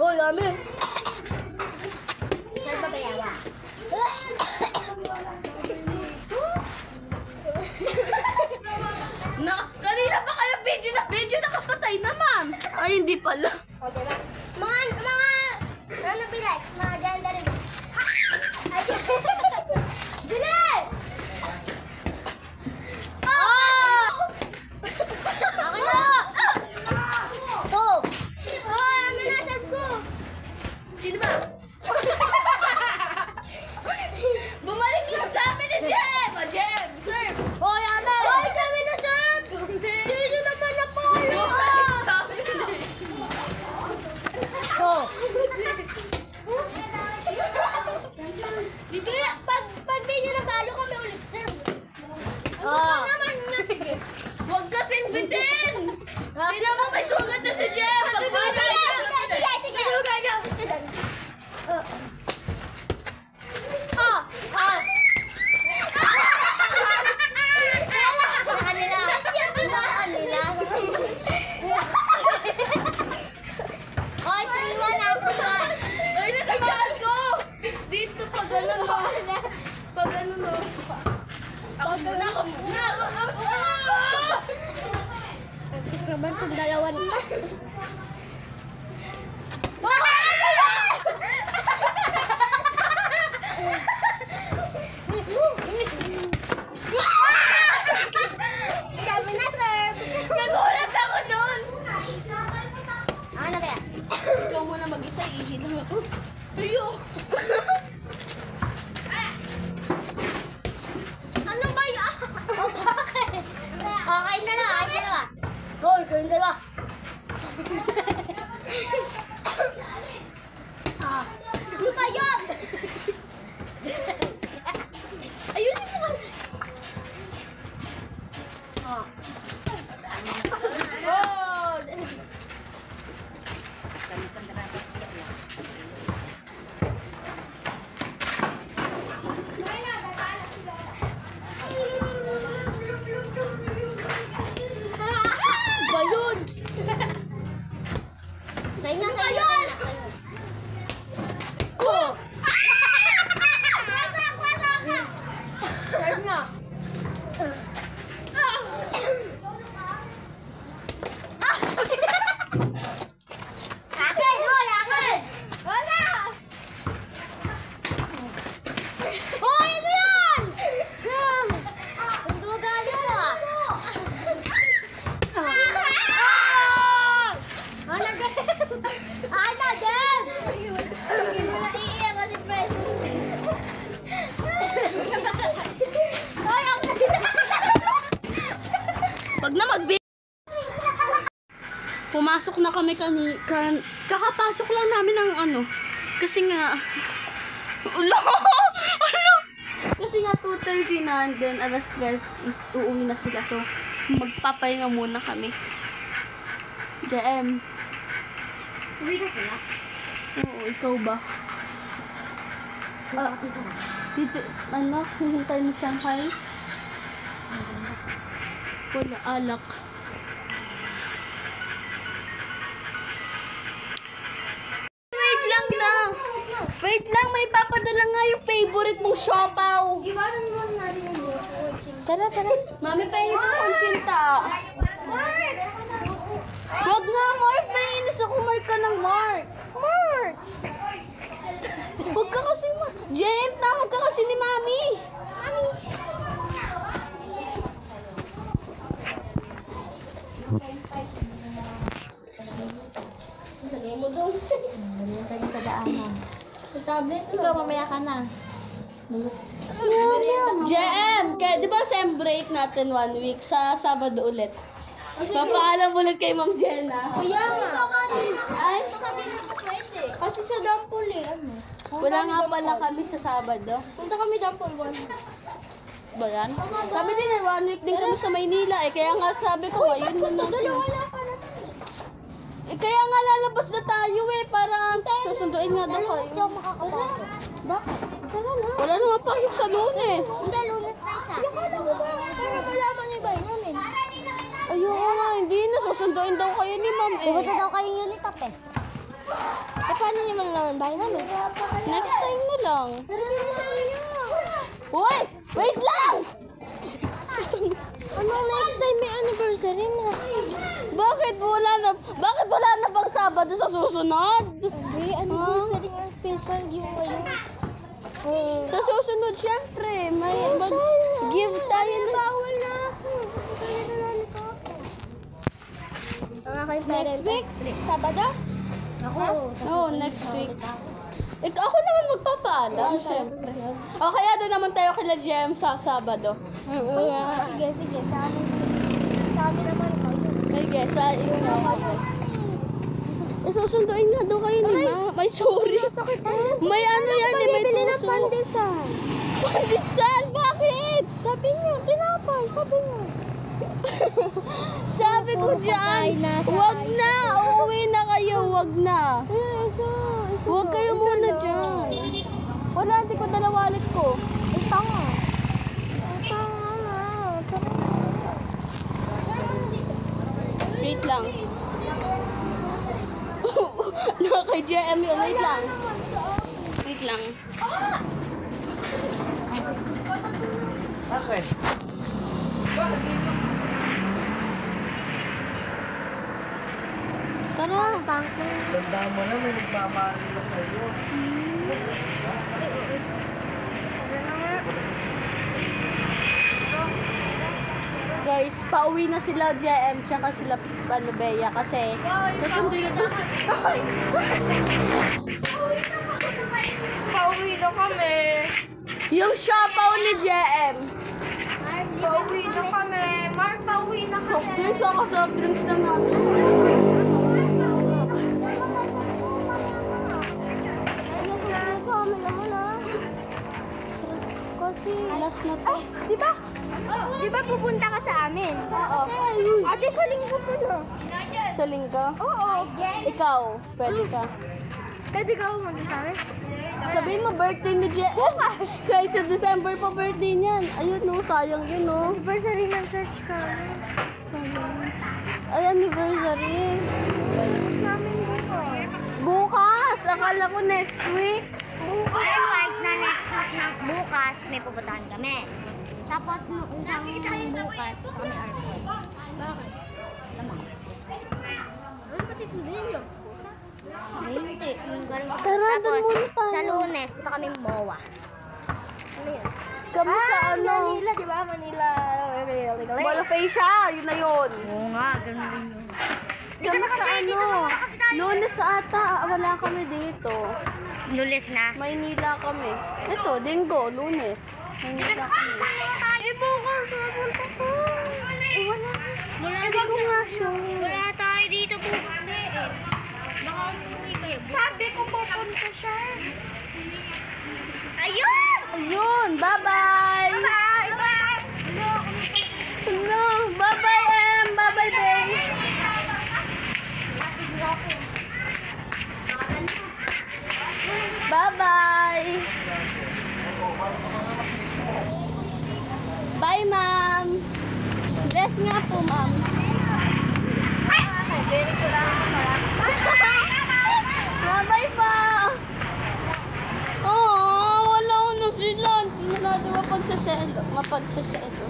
[SPEAKER 2] Oh, yummy!
[SPEAKER 3] Saan ba bayawa?
[SPEAKER 1] Kanina pa kayo video nakapatay naman. Ay, hindi pala.
[SPEAKER 2] Okay ba? Ano bilay? Mga gender rin. Ay, bilay!
[SPEAKER 1] Oh!
[SPEAKER 2] Ako na! Oh! Oh, ano na sa school?
[SPEAKER 1] Sino ba? Bumalik lang sa amin ni Jem! O, Jem! Serve!
[SPEAKER 2] Oh, yummy! Oh, kami na, sir! Dito naman na po!
[SPEAKER 1] Bumalik sa amin.
[SPEAKER 2] dalawa na. Sabi na, sir.
[SPEAKER 1] Nagulat ako doon!
[SPEAKER 2] Ano ba yan?
[SPEAKER 1] Ikaw muna mag-isa, ihilang ako.
[SPEAKER 2] Ano ba yan? Oh, bakit? Oh, kain na lang, kain na lang. Hoy, kain na lang. Ano ba yun?
[SPEAKER 1] Ayun yung naman!
[SPEAKER 2] Oh.
[SPEAKER 1] Ba yun?
[SPEAKER 2] Kain na, kain na, kain na. Oh! Wasak, wasak ka! Kain na. Akin! Hoy, akin! Wala! Hoy, ano yan? Ang dugalit ka. Ana, Deb! Iiyak kasi present. Hoy, ang...
[SPEAKER 1] Wag na Pumasok na kami kakapasok lang namin ng ano. Kasi nga, ulo! Kasi nga 2:30 na, and then alas 3 is uuwi na sila. So, magpapahinga muna kami. JM.
[SPEAKER 2] Uwi na sila.
[SPEAKER 1] Oo, ikaw ba? Dito, hihintay mo Shanghai? Wala, alak. Wait lang, may papadala nga yung favorite mong siopaw.
[SPEAKER 2] Iwanan mo natin yung
[SPEAKER 1] Tara. Mami, pahingi ng konsinta. Wag nga, Mark. Mainis ako. Mark ka ng Mark. Mark! Huwag ka kasi, Jem, tawag ka kasi ni Mami. Mami. Dali mo doon.
[SPEAKER 3] Dali tayo sa daanan.
[SPEAKER 2] Sa tablet mo.
[SPEAKER 3] Ikaw, mamaya ka na.
[SPEAKER 1] JM, di ba sem break natin 1 week sa Sabado ulit? Papaalam ulit kay Ma'am Jenna.
[SPEAKER 2] Kuya nga.
[SPEAKER 1] Ay,
[SPEAKER 2] Baka di na ako pwede.
[SPEAKER 3] Kasi sa Dampol eh. Ano?
[SPEAKER 1] wala nga pala kami sa Sabado.
[SPEAKER 3] Punta kami Dampol 1.
[SPEAKER 1] Ba yan? Kami din eh, 1 week din kami sa Maynila eh. Kaya nga sabi ko ngayon yun na.
[SPEAKER 2] Wala pa na.
[SPEAKER 1] Eh kaya nga lalabas na tayo eh. Para susunduin nga daw kayo.
[SPEAKER 2] Hindi ako makakapasok.
[SPEAKER 1] Bakit? Wala naman pa yung sa Lunes.
[SPEAKER 2] Hindi, lunes na isa.
[SPEAKER 3] Para malaman ni Bay namin.
[SPEAKER 1] Ayoko nga, hindi na. Susunduin daw kayo ni Ma'am eh.
[SPEAKER 2] Pupunta daw kayong Unitop eh.
[SPEAKER 3] Eh, paano niyo malalaman Bay namin?
[SPEAKER 1] Next time na lang. Uy! Wait lang!
[SPEAKER 3] Ano next time may anniversary na?
[SPEAKER 1] Bakit wala na bang Sabado sa susunod?
[SPEAKER 3] Hindi, anniversary ng special yung ngayon.
[SPEAKER 1] Sa susunod, syempre, may give tayo na.
[SPEAKER 3] Bawal na ako. Kaya na lang ito. Ang aking parent.
[SPEAKER 1] Next week?
[SPEAKER 3] Sabado?
[SPEAKER 2] Ako.
[SPEAKER 1] Oo, next week. Ako naman magpapaalam, syempre. O kaya doon naman tayo kila GM sa Sabado.
[SPEAKER 3] Sige. Sa amin naman kayo.
[SPEAKER 1] Sige, sa inyo. Susunduin nga daw kayo ni Ma. May sorry. May ano yan eh, may
[SPEAKER 3] Bibili ng
[SPEAKER 1] puso.
[SPEAKER 3] pandesal.
[SPEAKER 1] Pandesal? Bakit?
[SPEAKER 3] Sabi niyo, tinapay. Sabi niyo.
[SPEAKER 1] Sabi ko dyan, wag na. Uuwi na kayo, wag na. Huwag kayo muna dyan. Wala, hindi ko dala wallet ko.
[SPEAKER 3] Ito nga.
[SPEAKER 1] Wait lang. Kay JM yun, wait lang. Wait lang.
[SPEAKER 4] Bakit?
[SPEAKER 2] Tara.
[SPEAKER 4] Tanda mo na, may nagmamahal na sa'yo.
[SPEAKER 1] Guys, pauwi na sila JM tsaka sila Bea kasi susundo yun doon sa...
[SPEAKER 2] Pauwi na kami.
[SPEAKER 1] Yung siopaw ni JM.
[SPEAKER 2] Pauwi na kami. Mark, pauwi na
[SPEAKER 1] Soft
[SPEAKER 2] kami.
[SPEAKER 1] drinks ako, soft drinks lang natin. Kasi last na to.
[SPEAKER 2] Di ba pupunta ka sa amin?
[SPEAKER 1] Oo.
[SPEAKER 2] Ate, sa linggo mo na.
[SPEAKER 1] Sa linggo?
[SPEAKER 2] Oo.
[SPEAKER 1] Ikaw, pwede ka.
[SPEAKER 2] Pwede ka pumunta sa amin?
[SPEAKER 1] Sabihin mo birthday ni JM. Kahit sa December pa birthday niyan. Ayun no, sayang yun no.
[SPEAKER 2] Anniversary ng church ka.
[SPEAKER 1] Sayang. Ay, anniversary.
[SPEAKER 2] Namin dito.
[SPEAKER 1] Bukas! Akala ko next week.
[SPEAKER 3] Ay, kahit na next week na bukas, may pupuntahan kami. Tapos, nung isang bukas, kami airport. Bakit? Ano kasi sundin yun? Ay, hindi.
[SPEAKER 1] Tara,
[SPEAKER 3] Tapos,
[SPEAKER 1] doon muna tayo.
[SPEAKER 3] sa Lunes, punta kami MOA. Ano yun?
[SPEAKER 1] Kami sa ano?
[SPEAKER 2] Manila, di ba? Manila.
[SPEAKER 1] Malafacia, yun na yun.
[SPEAKER 3] Oo nga, ganun rin yun.
[SPEAKER 1] Kami sa ano? Lunes ata, wala kami dito.
[SPEAKER 3] Lunes na.
[SPEAKER 1] Maynila kami. Ito, Linggo, Lunes. Maynila kami.
[SPEAKER 2] Bukas, napunta ko.
[SPEAKER 3] Wala
[SPEAKER 1] Hindi ko nga sure.
[SPEAKER 3] Wala tayo dito bukas eh. Baka umuwi kayo.
[SPEAKER 2] Sabi ko pupunta siya.
[SPEAKER 3] Ayun!
[SPEAKER 1] Ayun, bye-bye!
[SPEAKER 2] Bye!
[SPEAKER 1] Ano? Bye-bye, Em! Bye-bye, babe! Bye-bye! Bye, ma'am! Bless nga po, ma'am.
[SPEAKER 2] Very ko lang
[SPEAKER 1] Bye-bye pa! Oh, wala ko na sila. Hindi na natin mapagsaselo.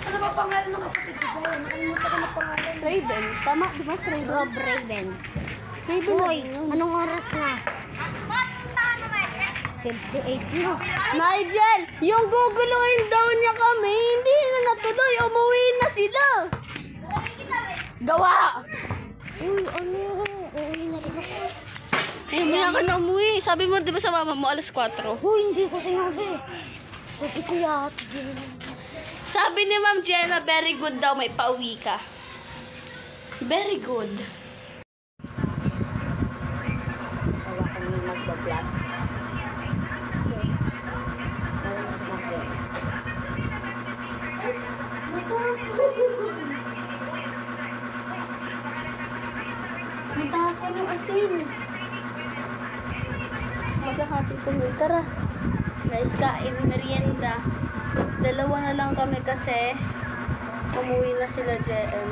[SPEAKER 2] Ano ba pangalan ng kapatid ko? Nakalimutan ko na pangalan.
[SPEAKER 1] Raven. Tama, di ba? Raven.
[SPEAKER 3] Rob Raven.
[SPEAKER 1] Raven na
[SPEAKER 3] Uy,
[SPEAKER 1] rin yun.
[SPEAKER 3] anong oras na? 58 na.
[SPEAKER 1] Nigel, yung guguluhin daw niya kami, hindi na natuloy. Umuwi na sila. Gawa!
[SPEAKER 3] Uy, ano? Uuwi na rin ako.
[SPEAKER 1] Eh, maya ka na umuwi. Sabi mo, di ba sa mama mo, alas 4?
[SPEAKER 3] Uy, hindi ko sinabi. Sabi ko yata.
[SPEAKER 1] Sabi ni Ma'am Jenna, very good daw, may pauwi ka. Very good.
[SPEAKER 3] Sawa kami mag-vlog.
[SPEAKER 1] Mataka ng asin. Maghahati tuloy. Tara. Guys, kain, merienda. Dalawa na lang kami kasi umuwi na sila JM.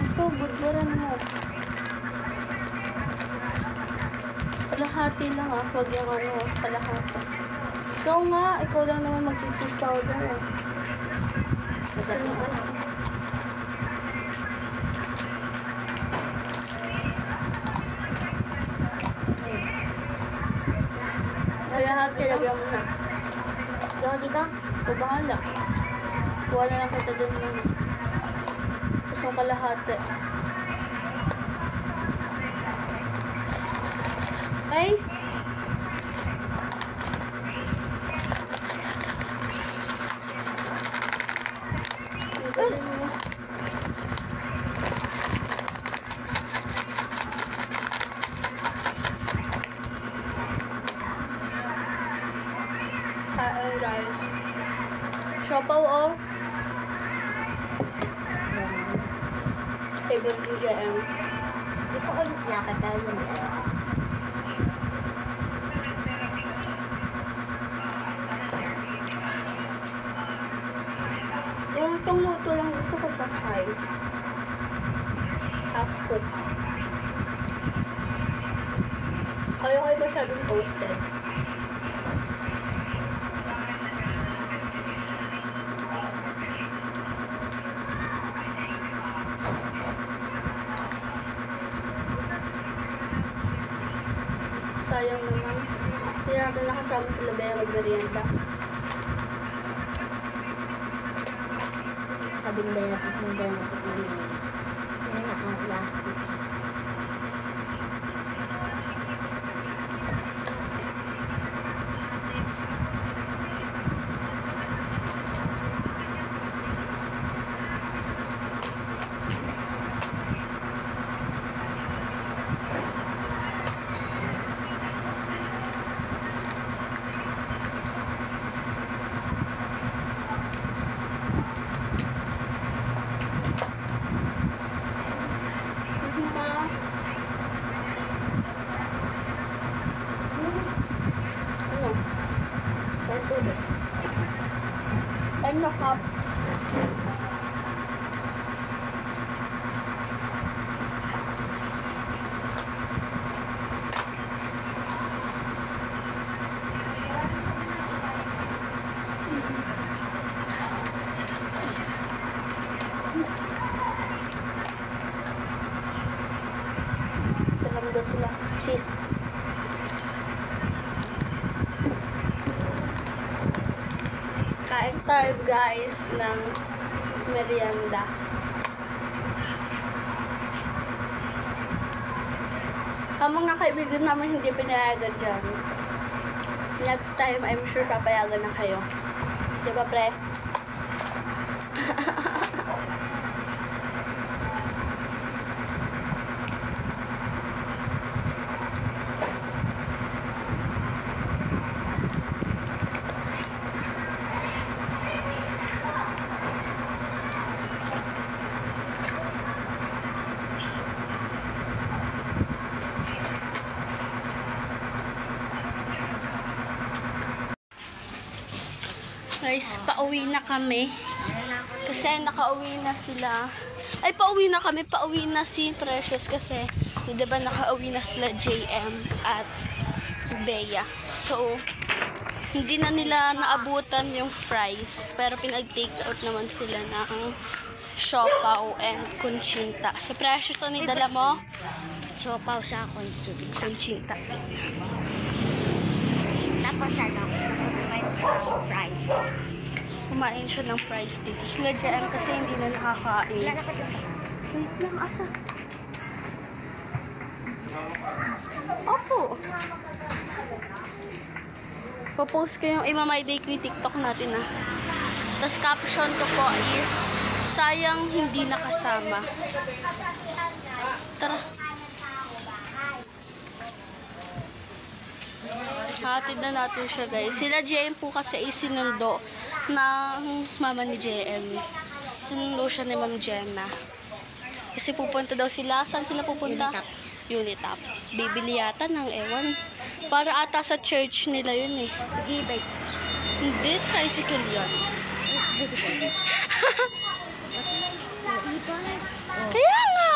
[SPEAKER 1] Ito, budburan mo. Kalahati lang ah. Huwag yung ano, kalahati. Ikaw nga, ikaw lang naman mag-cheese powder eh. Gusto mo ba? Kalahati, lagyan mo na.
[SPEAKER 3] Ikaw dito?
[SPEAKER 1] O bahala. Kuha na lang kita dun lang. Tapos ang kalahati. Okay? Kain guys. Siopaw oh. Favorite ko JM.
[SPEAKER 3] Hindi ko ulit nakatayo yun.
[SPEAKER 1] Yung itong luto lang gusto ko sa fries. Half cooked. Ayaw ko masyadong toasted. sayang naman. Hindi natin nakasama sila Bea mag-merienda.
[SPEAKER 3] Sabing dahil natin sundan na ito. Yan na ang plastic.
[SPEAKER 1] Ano cup? Talaga sila. Cheese. Kain tayo guys ng merienda. Ang mga kaibigan namin hindi pinayagan dyan. Next time, I'm sure papayagan na kayo. Diba pre? Guys, pauwi na kami. Kasi nakauwi na sila. Ay, pauwi na kami. Pauwi na si Precious kasi, di ba nakauwi na sila JM at Bea. So, hindi na nila naabutan yung fries. Pero pinag-take out naman sila ng siopaw and kunchinta. So, Precious, ano yung dala mo?
[SPEAKER 3] Siopaw sa
[SPEAKER 1] Kunchinta.
[SPEAKER 3] Tapos ano? Tapos may fries.
[SPEAKER 1] Kumain siya ng fries dito. Sila JM kasi hindi na nakakain.
[SPEAKER 3] Wala na ka doon.
[SPEAKER 1] Wait lang, asa? Opo. Popost ko yung My Day ko yung TikTok natin ah. Tapos caption ko po is, sayang hindi nakasama. Tara. Hatid na natin siya guys. Sila JM po kasi isinundo ng mama ni JM. Sinundo siya ni Ma'am Jenna. Kasi pupunta daw sila. Saan sila pupunta? Unitap. Bibili yata ng ewan. Para ata sa church nila yun eh.
[SPEAKER 3] E-bike.
[SPEAKER 1] Hindi, tricycle yun. Kaya nga!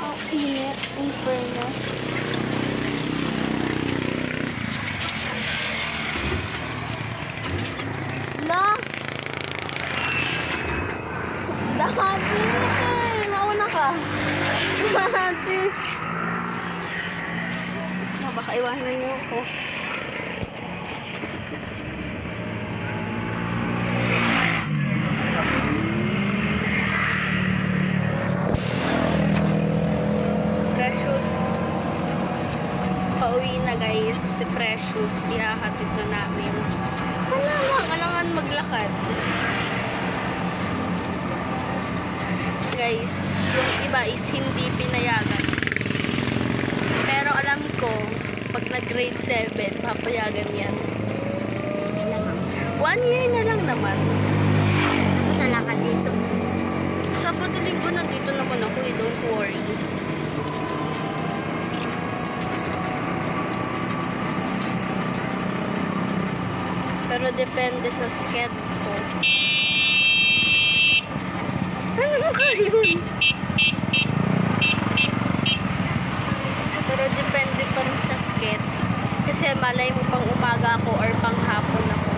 [SPEAKER 1] Ang init, in fairness. La! Dahati! Mauna ka! Dahati! Baka iwanan niyo ako. Precious. Pauwi na guys. Si Precious. Ihahatid na namin. Wala lang. Kailangan maglakad. Guys, yung iba is hindi pinayagan. Pero alam ko, pag nag-grade 7, papayagan yan. 1 year na lang naman.
[SPEAKER 3] Wala ka dito.
[SPEAKER 1] Sabado linggo nandito naman ako, don't worry. Pero depende sa schedule ko. Ano ka yun? Pero depende pa rin sa schedule. Kasi malay mo pang umaga ako or pang hapon ako.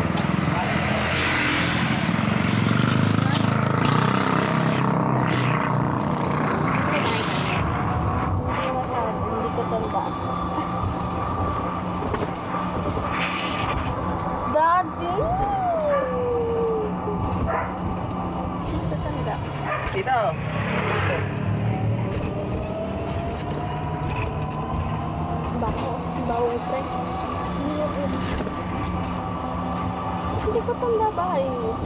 [SPEAKER 4] Tito.
[SPEAKER 1] Bawang pre. Hindi ko tanda bahay mo.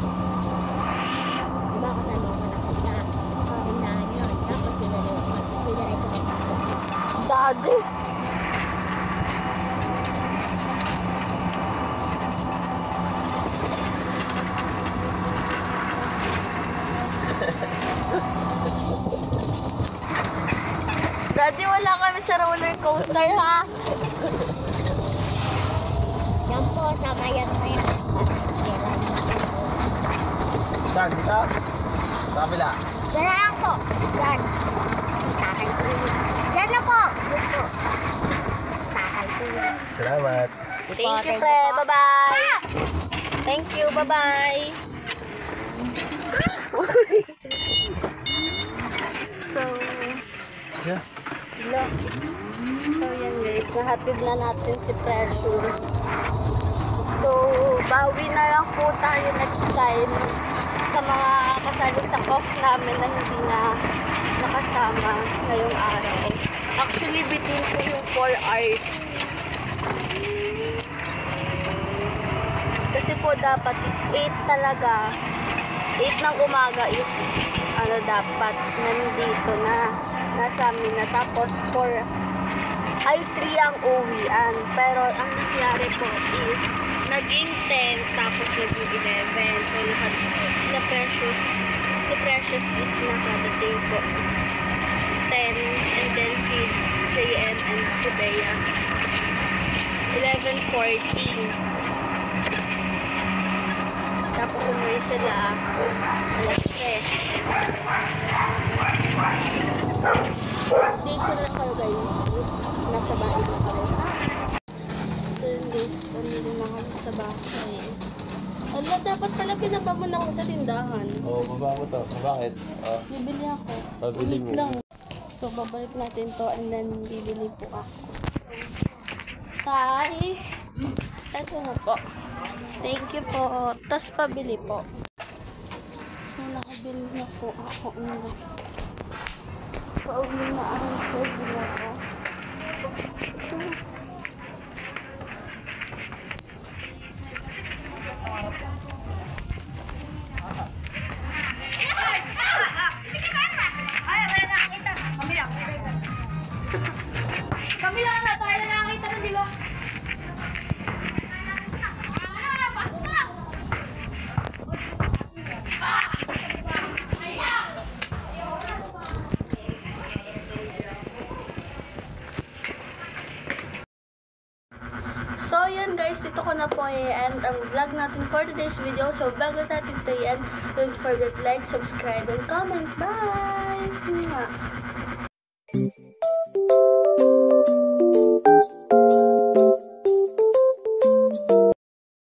[SPEAKER 3] Diba kasama ko na kita? Kaundahan yun. Tapos pinalay ko na
[SPEAKER 1] Daddy. Daddy, wala kami sa roller coaster, ha?
[SPEAKER 3] Yan po, sama yan na yan.
[SPEAKER 4] Saan? Dito? Sa kabila.
[SPEAKER 3] Yan na lang po. Yan. Takay ko yun. Yan na po. Yan po. Takay ko yun.
[SPEAKER 4] Salamat.
[SPEAKER 1] Thank you, pre. Bye-bye. Thank you. Bye-bye. So,
[SPEAKER 4] Yeah.
[SPEAKER 1] so yan guys, nahatid na natin si Precious. So, bawi na lang po tayo next time sa mga kasali sa off namin na hindi na nakasama ngayong araw. Actually, bitin ko yung 4 hours. Kasi po dapat is 8 talaga. 8 ng umaga is ano dapat nandito na nasa amin na, tapos 4 ay 3 ang uwian, pero ang nangyari po is naging 10 tapos naging 11, so si Precious is nakadating po is 10, and then si JM and si Bea 11:14. Tapos umuwi sila alas 3. Update ko lang kayo guys. Nasa bahay na kami. So yun guys, andito na kami sa bahay. Ala, dapat pala pinaba mo na ako sa tindahan.
[SPEAKER 4] Oo, baba mo to. Bakit?
[SPEAKER 1] Bibili ako.
[SPEAKER 4] Pabili
[SPEAKER 1] Wait
[SPEAKER 4] mo.
[SPEAKER 1] lang. So babalik natin to and then bibili po ako. Tay! Ito na po. Thank you po. Tas pabili po. So nakabili na po ako. Pauwi na ang pwede na po.
[SPEAKER 2] Kami lang na tayo na nakakita na nila.
[SPEAKER 1] So yun guys, dito ko na po i-end ang vlog natin for today's video. So bago natin ito i-end, don't forget to like, subscribe, and comment. Bye!